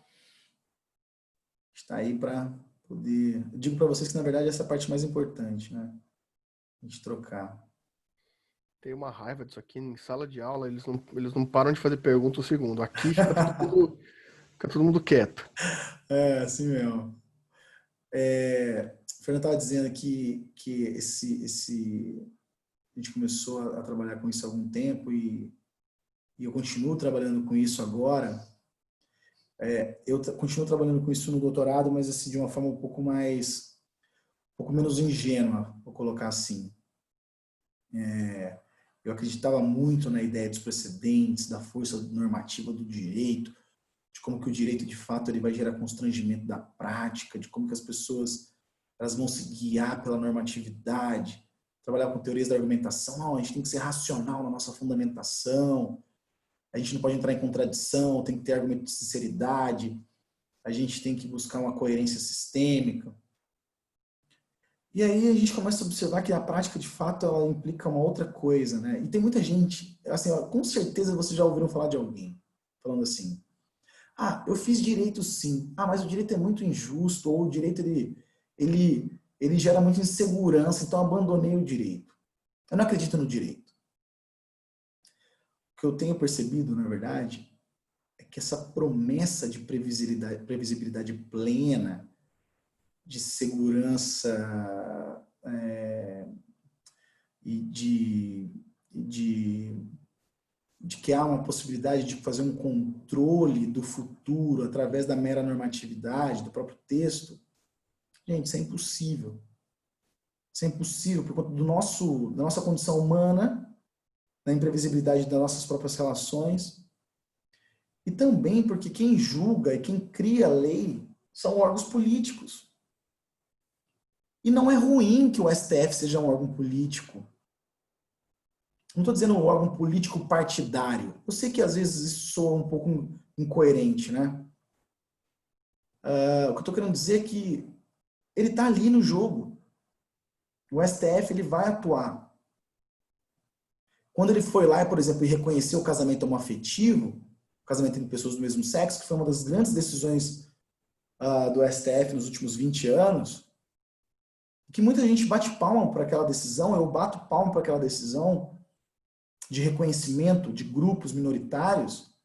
Está aí para poder... Eu digo para vocês que, na verdade, essa é a parte mais importante, né? A gente trocar. Tem uma raiva disso aqui em sala de aula, eles não param de fazer pergunta um segundo. Aqui fica todo mundo quieto. É, assim mesmo. O Fernando estava dizendo que a gente começou a trabalhar com isso há algum tempo e eu continuo trabalhando com isso agora. Eu continuo trabalhando com isso no doutorado, mas assim, de uma forma um pouco menos ingênua, vou colocar assim. Eu acreditava muito na ideia dos precedentes, da força normativa do direito, de como que o direito, de fato, ele vai gerar constrangimento da prática, de como que as pessoas elas vão se guiar pela normatividade, trabalhar com teorias da argumentação. Não, a gente tem que ser racional na nossa fundamentação, a gente não pode entrar em contradição, tem que ter argumento de sinceridade, a gente tem que buscar uma coerência sistêmica. E aí a gente começa a observar que a prática, de fato, ela implica uma outra coisa, né? E tem muita gente, assim, com certeza vocês já ouviram falar de alguém falando assim: eu fiz direito sim. Mas o direito é muito injusto, ou o direito ele gera muita insegurança, então abandonei o direito. Eu não acredito no direito. O que eu tenho percebido, na verdade, é que essa promessa de previsibilidade plena, de segurança e de de que há uma possibilidade de fazer um controle do futuro através da mera normatividade, do próprio texto, gente, isso é impossível. Isso é impossível por conta da nossa condição humana, da imprevisibilidade das nossas próprias relações, e também porque quem julga e quem cria a lei são órgãos políticos. E não é ruim que o STF seja um órgão político. Não estou dizendo um órgão político partidário. Eu sei que às vezes isso soa um pouco incoerente, né? O que eu estou querendo dizer é que ele está ali no jogo. O STF ele vai atuar. Quando ele foi lá, por exemplo, e reconheceu o casamento homoafetivo, o casamento entre pessoas do mesmo sexo, que foi uma das grandes decisões do STF nos últimos 20 anos, que muita gente bate palma para aquela decisão, eu bato palma para aquela decisão de reconhecimento de grupos minoritários,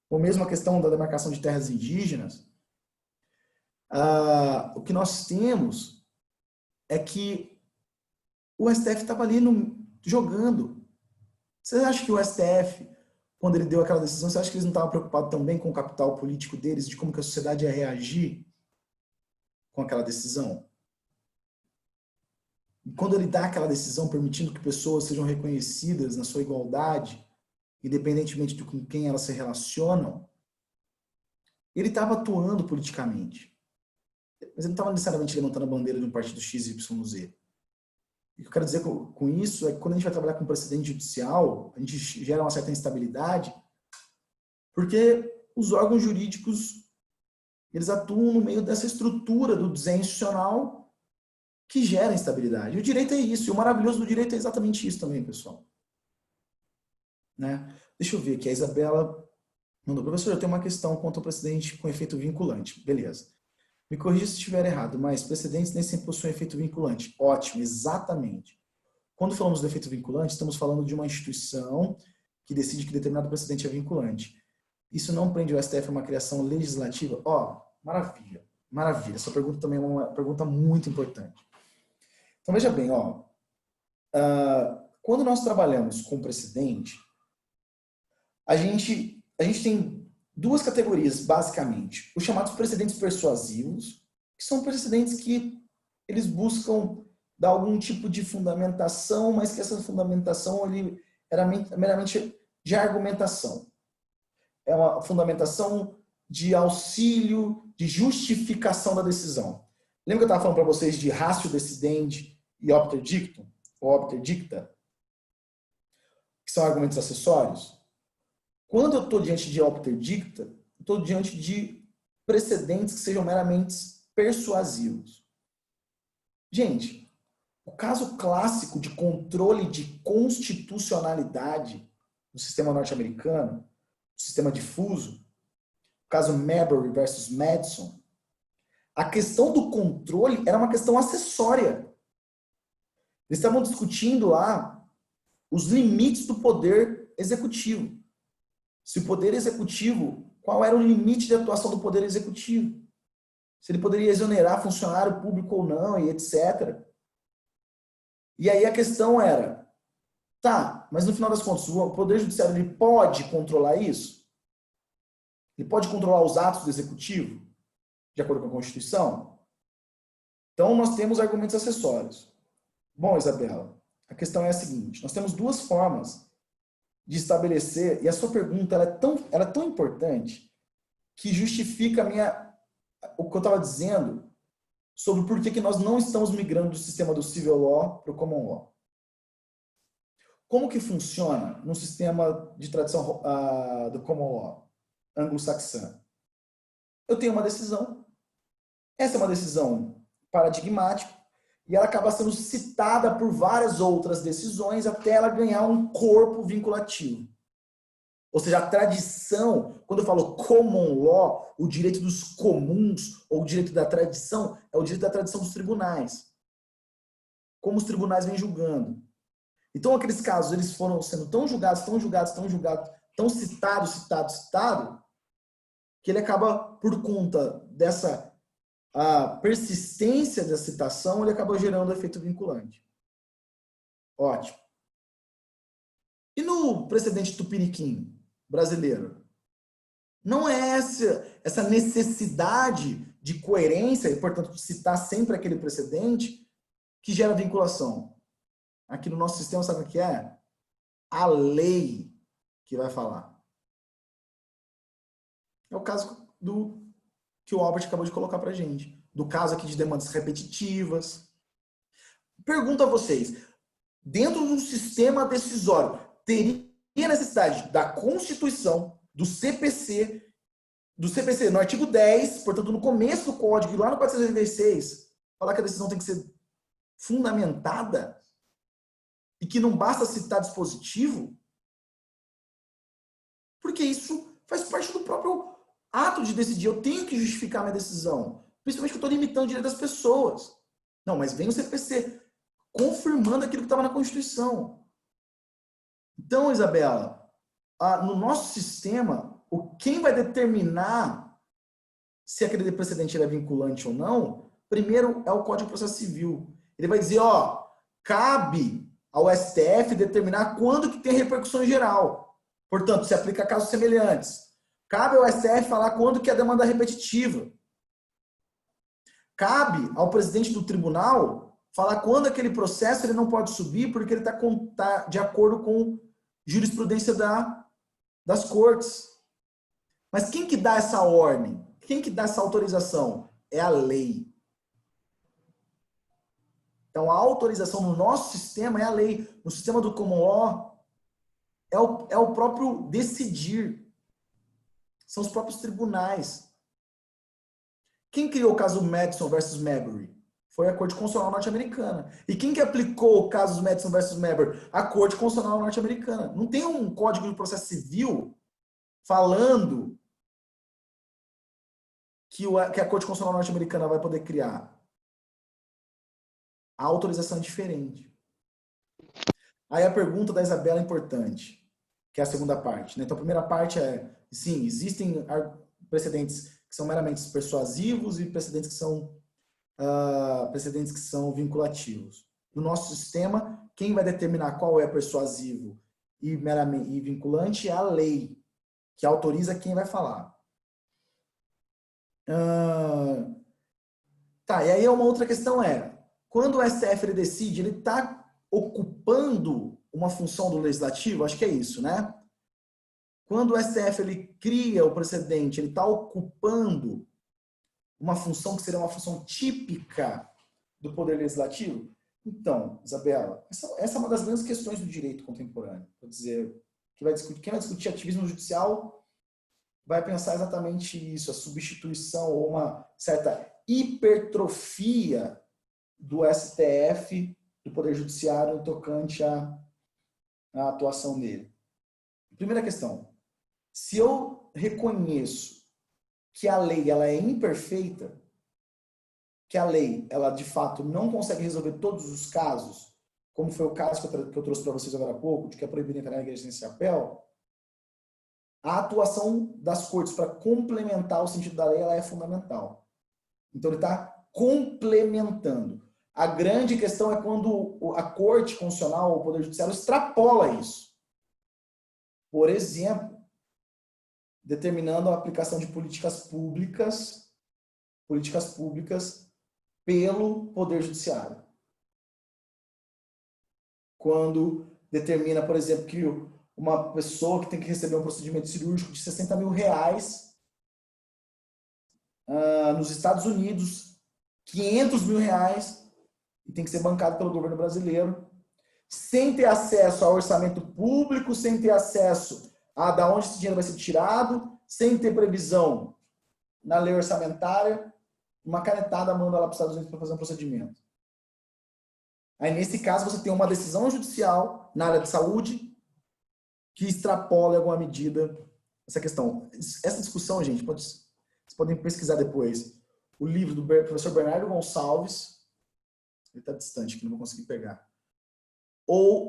ou mesmo a questão da demarcação de terras indígenas. O que nós temos é que o STF estava ali jogando. Você acha que o STF, quando ele deu aquela decisão, você acha que eles não estavam preocupados também com o capital político deles, de como que a sociedade ia reagir com aquela decisão? E quando ele dá aquela decisão permitindo que pessoas sejam reconhecidas na sua igualdade, independentemente de com quem elas se relacionam, ele estava atuando politicamente. Mas ele não estava necessariamente levantando a bandeira de um partido XYZ. E o que eu quero dizer com isso é que quando a gente vai trabalhar com precedente judicial, a gente gera uma certa instabilidade, porque os órgãos jurídicos eles atuam no meio dessa estrutura do desenho institucional que gera instabilidade. E o direito é isso, e o maravilhoso do direito é exatamente isso também, pessoal. Né? Deixa eu ver aqui, a Isabela mandou, professor, eu tenho uma questão quanto ao precedente com efeito vinculante. Beleza. Me corrija se estiver errado, mas precedentes nem sempre possuem efeito vinculante. Ótimo, exatamente. Quando falamos do efeito vinculante, estamos falando de uma instituição que decide que determinado precedente é vinculante. Isso não prende o STF a uma criação legislativa? Maravilha, maravilha. Essa pergunta também é uma pergunta muito importante. Então, veja bem, quando nós trabalhamos com precedente, a gente tem duas categorias, basicamente. Os chamados precedentes persuasivos, que são precedentes que eles buscam dar algum tipo de fundamentação, mas que essa fundamentação era meramente de argumentação. É uma fundamentação de auxílio, de justificação da decisão. Lembra que eu estava falando para vocês de ratio decidendi e obter dictum, ou obter dicta, que são argumentos acessórios? Quando eu estou diante de obter dicta, eu estou diante de precedentes que sejam meramente persuasivos. Gente, o caso clássico de controle de constitucionalidade no sistema norte-americano, o sistema difuso, o caso Marbury versus Madison, a questão do controle era uma questão acessória. Eles estavam discutindo lá os limites do poder executivo. Se o poder executivo, qual era o limite de atuação do poder executivo? Se ele poderia exonerar funcionário público ou não, e etc. E aí a questão era, mas no final das contas, o poder judiciário ele pode controlar isso? Ele pode controlar os atos do executivo, de acordo com a Constituição? Então, nós temos argumentos acessórios. Bom, Isabela, a questão é a seguinte, nós temos duas formas de estabelecer, e a sua pergunta ela é tão importante que justifica o que eu estava dizendo sobre por que nós não estamos migrando do sistema do civil law para o common law. Como que funciona no sistema de tradição do common law anglo-saxã? Eu tenho uma decisão, essa é uma decisão paradigmática, e ela acaba sendo citada por várias outras decisões até ela ganhar um corpo vinculativo. Ou seja, a tradição, quando eu falo common law, o direito dos comuns, ou o direito da tradição, é o direito da tradição dos tribunais. Como os tribunais vêm julgando. Então, aqueles casos, eles foram sendo tão julgados, tão citados, que ele acaba, por conta dessa persistência da citação, ele acaba gerando efeito vinculante. Ótimo. E no precedente Tupiniquim brasileiro? Não é essa necessidade de coerência, e, portanto, de citar sempre aquele precedente, que gera vinculação. Aqui no nosso sistema, sabe o que é? A lei que vai falar. É o caso que o Albert acabou de colocar para a gente. Do caso aqui de demandas repetitivas. Pergunto a vocês, dentro do sistema decisório, teria necessidade da Constituição, do CPC, no artigo 10, portanto, no começo do código, lá no 486, falar que a decisão tem que ser fundamentada e que não basta citar dispositivo? Porque isso faz parte do próprio ato de decidir. Eu tenho que justificar minha decisão, principalmente que eu estou limitando o direito das pessoas. Não, mas vem o CPC confirmando aquilo que estava na Constituição. Então, Isabela, no nosso sistema, quem vai determinar se aquele precedente é vinculante ou não, primeiro é o Código de Processo Civil. Ele vai dizer, cabe ao STF determinar quando que tem repercussão geral. Portanto, se aplica a casos semelhantes. Cabe ao STF falar quando que é a demanda repetitiva. Cabe ao presidente do tribunal falar quando aquele processo ele não pode subir porque ele está de acordo com jurisprudência das cortes. Mas quem que dá essa ordem? Quem que dá essa autorização? É a lei. Então, a autorização no nosso sistema é a lei. No sistema do common law, é o próprio decidir. São os próprios tribunais. Quem criou o caso Madison versus Marbury? Foi a Corte Constitucional norte-americana. E quem que aplicou o caso Madison versus Marbury? A Corte Constitucional norte-americana. Não tem um Código de Processo Civil falando que a Corte Constitucional norte-americana vai poder criar. A autorização é diferente. Aí a pergunta da Isabela é importante, que é a segunda parte. Né? Então, a primeira parte é, sim, existem precedentes que são meramente persuasivos e precedentes que são vinculativos. No nosso sistema, quem vai determinar qual é persuasivo e vinculante é a lei, que autoriza quem vai falar. E aí uma outra questão quando o STF ele decide, ele está ocupando uma função do legislativo? Acho que é isso, né? Quando o STF ele cria o precedente, ele está ocupando uma função que seria uma função típica do poder legislativo? Então, Isabela, essa é uma das grandes questões do direito contemporâneo. Quer dizer, quem vai discutir ativismo judicial vai pensar exatamente isso, a substituição ou uma certa hipertrofia do STF, do Poder Judiciário, tocante à atuação dele. Primeira questão, se eu reconheço que a lei ela é imperfeita, que a lei ela de fato não consegue resolver todos os casos, como foi o caso que eu trouxe para vocês agora há pouco, de que é proibido entrar na igreja sem chapéu, a atuação das cortes para complementar o sentido da lei ela é fundamental. Então, ele está complementando. A grande questão é quando a Corte Constitucional ou o Poder Judiciário extrapola isso. Por exemplo, determinando a aplicação de políticas públicas pelo Poder Judiciário. Quando determina, por exemplo, que uma pessoa que tem que receber um procedimento cirúrgico de R$60 mil nos Estados Unidos, R$500 mil e tem que ser bancado pelo governo brasileiro, sem ter acesso ao orçamento público, sem ter acesso a da onde esse dinheiro vai ser tirado, sem ter previsão na lei orçamentária, uma canetada manda lá para os Estados Unidos para fazer um procedimento. Aí, nesse caso, você tem uma decisão judicial na área de saúde que extrapola em alguma medida essa questão. Essa discussão, gente, vocês podem pesquisar depois. O livro do professor Bernardo Gonçalves, ele está distante, que não vou conseguir pegar.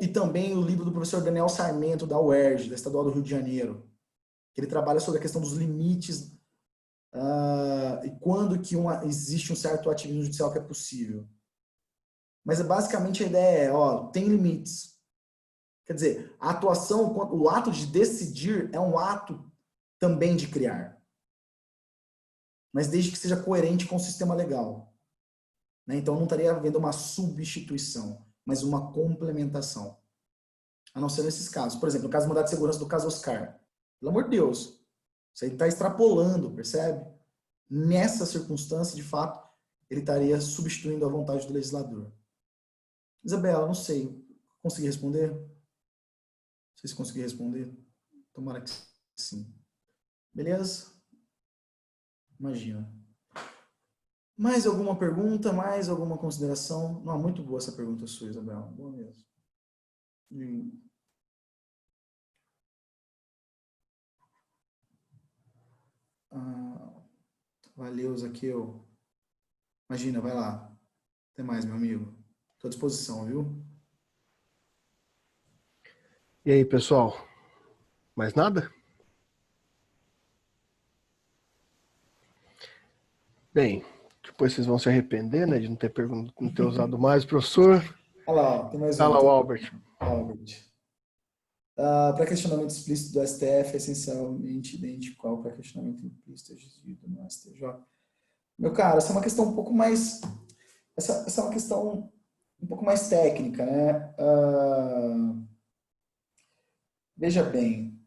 E também o livro do professor Daniel Sarmento, da UERJ, da Estadual do Rio de Janeiro, que ele trabalha sobre a questão dos limites e quando que existe um certo ativismo judicial que é possível. Mas basicamente a ideia tem limites. Quer dizer, a atuação, o ato de decidir é um ato também de criar. Mas desde que seja coerente com o sistema legal. Né? Então não estaria havendo uma substituição, mas uma complementação. A não ser nesses casos. Por exemplo, no caso de mandado de segurança do caso Oscar. Pelo amor de Deus. Isso aí está extrapolando, percebe? Nessa circunstância, de fato, ele estaria substituindo a vontade do legislador. Isabela, não sei. Consegui responder? Não sei se consegui responder. Tomara que sim. Beleza? Imagina. Mais alguma pergunta? Mais alguma consideração? Não, muito boa essa pergunta sua, Isabela. Boa mesmo. Valeu, Zaqueu. Imagina, vai lá. Até mais, meu amigo. Estou à disposição, viu? E aí, pessoal? Mais nada? Bem, depois vocês vão se arrepender, né, de não ter usado mais, professor. Olha lá, ó, tem mais um. Fala, o Albert. Para questionamento explícito do STF é essencialmente idêntico ao para questionamento implícito exigido no STJ. Meu cara, essa é uma questão um pouco mais... Essa é uma questão um pouco mais técnica, né? Veja bem,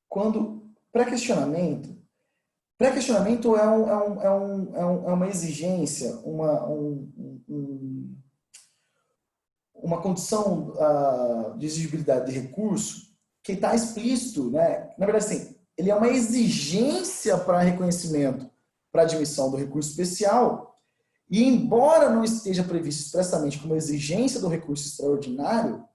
quando pré-questionamento é uma exigência, uma condição de exigibilidade de recurso que está explícito, né? Na verdade, assim, ele é uma exigência para reconhecimento, para admissão do recurso especial, e embora não esteja previsto expressamente como exigência do recurso extraordinário,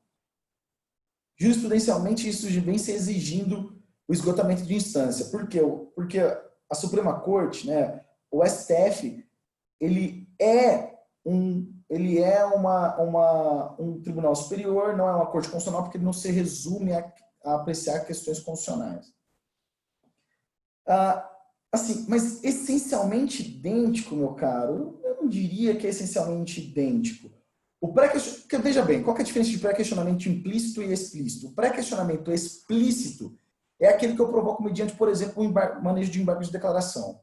jurisprudencialmente isso vem se exigindo o esgotamento de instância. Por quê? Porque a Suprema Corte, né, o STF, ele é um tribunal superior, não é uma corte constitucional, porque ele não se resume a apreciar questões constitucionais. Assim, mas essencialmente idêntico, meu caro, eu não diria que é essencialmente idêntico. Porque, veja bem, qual que é a diferença de pré-questionamento implícito e explícito? O pré-questionamento explícito é aquele que eu provoco mediante, por exemplo, o manejo de embargo de declaração.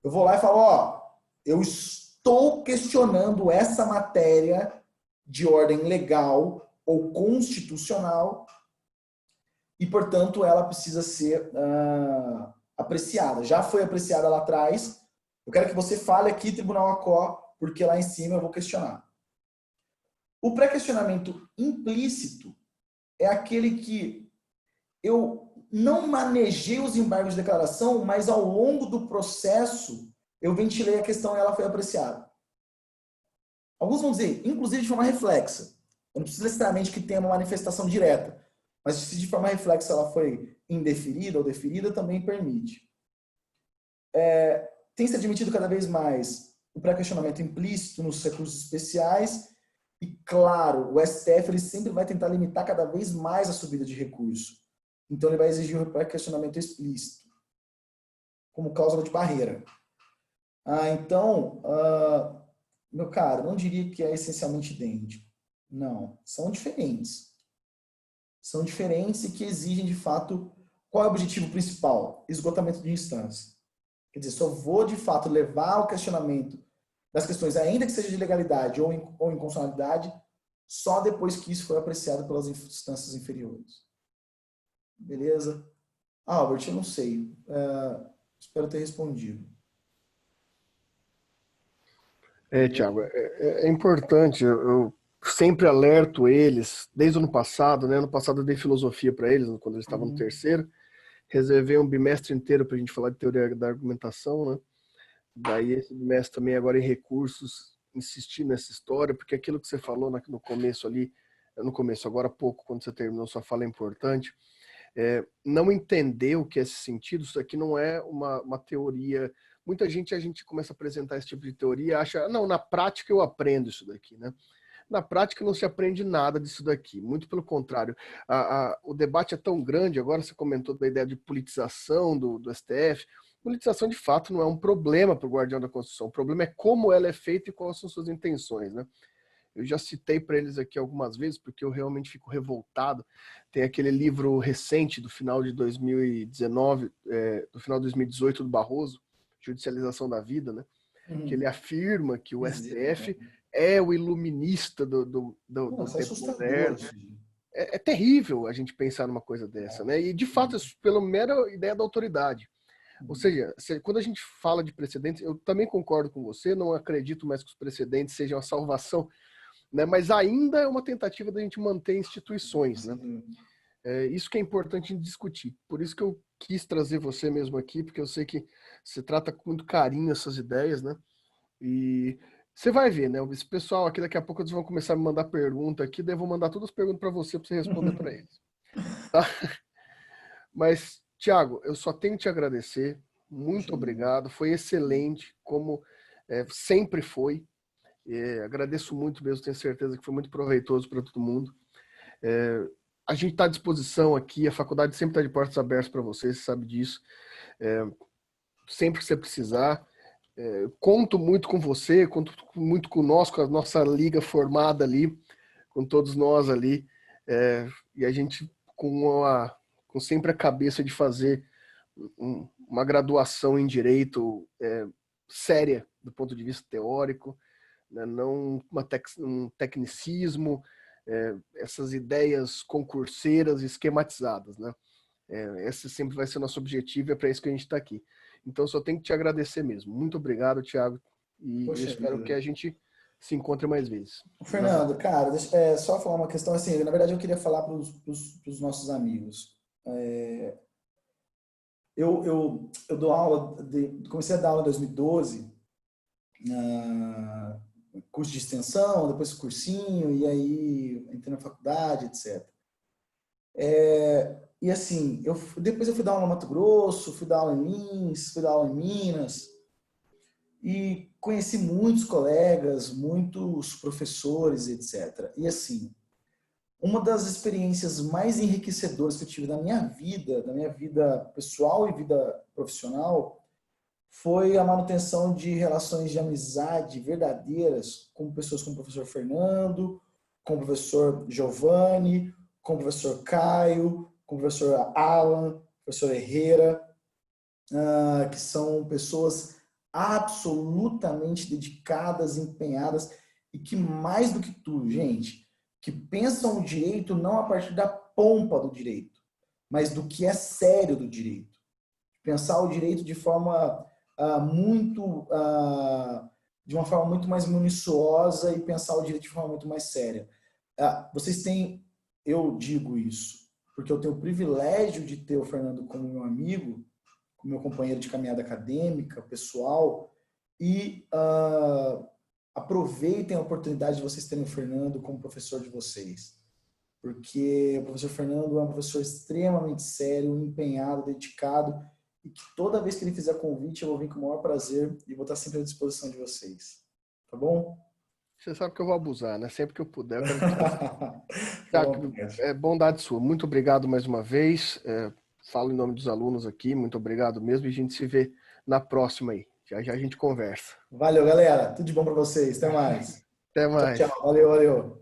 Eu vou lá e falo, ó, eu estou questionando essa matéria de ordem legal ou constitucional e, portanto, ela precisa ser apreciada. Já foi apreciada lá atrás. Eu quero que você fale aqui, Tribunal ACO, porque lá em cima eu vou questionar. O pré-questionamento implícito é aquele que eu não manejei os embargos de declaração, mas ao longo do processo eu ventilei a questão e ela foi apreciada. Alguns vão dizer, inclusive de forma reflexa. Eu não preciso necessariamente que tenha uma manifestação direta, mas se de forma reflexa ela foi indeferida ou deferida, também permite. Tem se admitido cada vez mais o pré-questionamento implícito nos recursos especiais e, claro, o STF ele sempre vai tentar limitar cada vez mais a subida de recurso. Então, ele vai exigir o pré-questionamento explícito como cláusula de barreira. Então, meu caro, não diria que é essencialmente idêntico. Não, são diferentes. São diferentes e que exigem, de fato, qual é o objetivo principal? Esgotamento de instância. Quer dizer, só vou, de fato, levar ao questionamento das questões, ainda que seja de legalidade ou inconstitucionalidade, só depois que isso foi apreciado pelas instâncias inferiores. Beleza? Albert, eu não sei. Espero ter respondido. Tiago, é importante, eu sempre alerto eles, desde o ano passado, né? Ano passado eu dei filosofia para eles, quando eles estavam no terceiro, reservei um bimestre inteiro para a gente falar de teoria da argumentação, né? Daí esse bimestre também agora em recursos, insistir nessa história, porque aquilo que você falou no começo ali, agora há pouco, quando você terminou sua fala é importante, não entender o que é esse sentido, isso aqui não é uma teoria. Muita gente, a gente começa a apresentar esse tipo de teoria e acha, não, na prática eu aprendo isso daqui, né? Na prática não se aprende nada disso daqui, muito pelo contrário. O debate é tão grande, agora você comentou da ideia de politização do STF. Politização, de fato, não é um problema para o guardião da Constituição, o problema é como ela é feita e quais são suas intenções, né? Eu já citei para eles aqui algumas vezes, porque eu realmente fico revoltado. Tem aquele livro recente do final de 2019, do final de 2018, do Barroso, Judicialização da Vida, né? Que ele afirma que o STF é o iluminista do Nossa, tempo assustador. moderno. É terrível a gente pensar numa coisa dessa, né? E, de fato, é pela mera ideia da autoridade. Ou seja, quando a gente fala de precedentes, eu também concordo com você, não acredito mais que os precedentes sejam a salvação, né? Mas ainda é uma tentativa da gente manter instituições, né? Isso que é importante discutir. Por isso que eu quis trazer você mesmo aqui, porque eu sei que você trata com muito carinho essas ideias, né? E você vai ver, né? Esse pessoal aqui, daqui a pouco eles vão começar a me mandar pergunta aqui, daí eu vou mandar todas as perguntas para você responder para eles. Tá? Mas, Thiago, eu só tenho que te agradecer. Muito obrigado. Foi excelente, como sempre foi. Agradeço muito mesmo, tenho certeza que foi muito proveitoso para todo mundo. A gente está à disposição aqui, a faculdade sempre está de portas abertas para você sabe disso. Sempre que você precisar. Conto muito com você, conto muito com nós, com a nossa liga formada ali, com todos nós ali, e a gente com sempre a cabeça de fazer uma graduação em Direito séria, do ponto de vista teórico, né? Não um tecnicismo, essas ideias concurseiras esquematizadas, né? Esse sempre vai ser nosso objetivo e é para isso que a gente está aqui. Então, só tenho que te agradecer mesmo. Muito obrigado, Thiago. E eu espero que a gente se encontre mais vezes. Fernando, cara, deixa só falar uma questão assim. Na verdade, eu queria falar para os nossos amigos. Eu dou aula, comecei a dar aula em 2012, curso de extensão, depois cursinho, e aí entrei na faculdade, etc. E assim, depois eu fui dar aula no Mato Grosso, fui dar aula em Lins, fui dar aula em Minas, e conheci muitos colegas, muitos professores, etc. E assim, uma das experiências mais enriquecedoras que eu tive da minha vida pessoal e vida profissional, foi a manutenção de relações de amizade verdadeiras com pessoas como o professor Fernando, com o professor Giovanni, com o professor Caio, com o professor Alan, professor Herrera, que são pessoas absolutamente dedicadas, empenhadas e que, mais do que tudo, gente, que pensam o direito não a partir da pompa do direito, mas do que é sério do direito. Pensar o direito de forma de uma forma muito mais minuciosa e pensar o direito de forma muito mais séria. Vocês têm, eu digo isso, porque eu tenho o privilégio de ter o Fernando como meu amigo, como meu companheiro de caminhada acadêmica, pessoal, e aproveitem a oportunidade de vocês terem o Fernando como professor de vocês. Porque o professor Fernando é um professor extremamente sério, empenhado, dedicado, e que toda vez que ele fizer convite, eu vou vir com o maior prazer e vou estar sempre à disposição de vocês. Tá bom? Você sabe que eu vou abusar, né? Sempre que eu puder, eu quero que bondade sua. Muito obrigado mais uma vez. Falo em nome dos alunos aqui. Muito obrigado mesmo. E a gente se vê na próxima aí. Já já a gente conversa. Valeu, galera. Tudo de bom para vocês. Até mais. Até mais. Tchau, tchau. Valeu, valeu.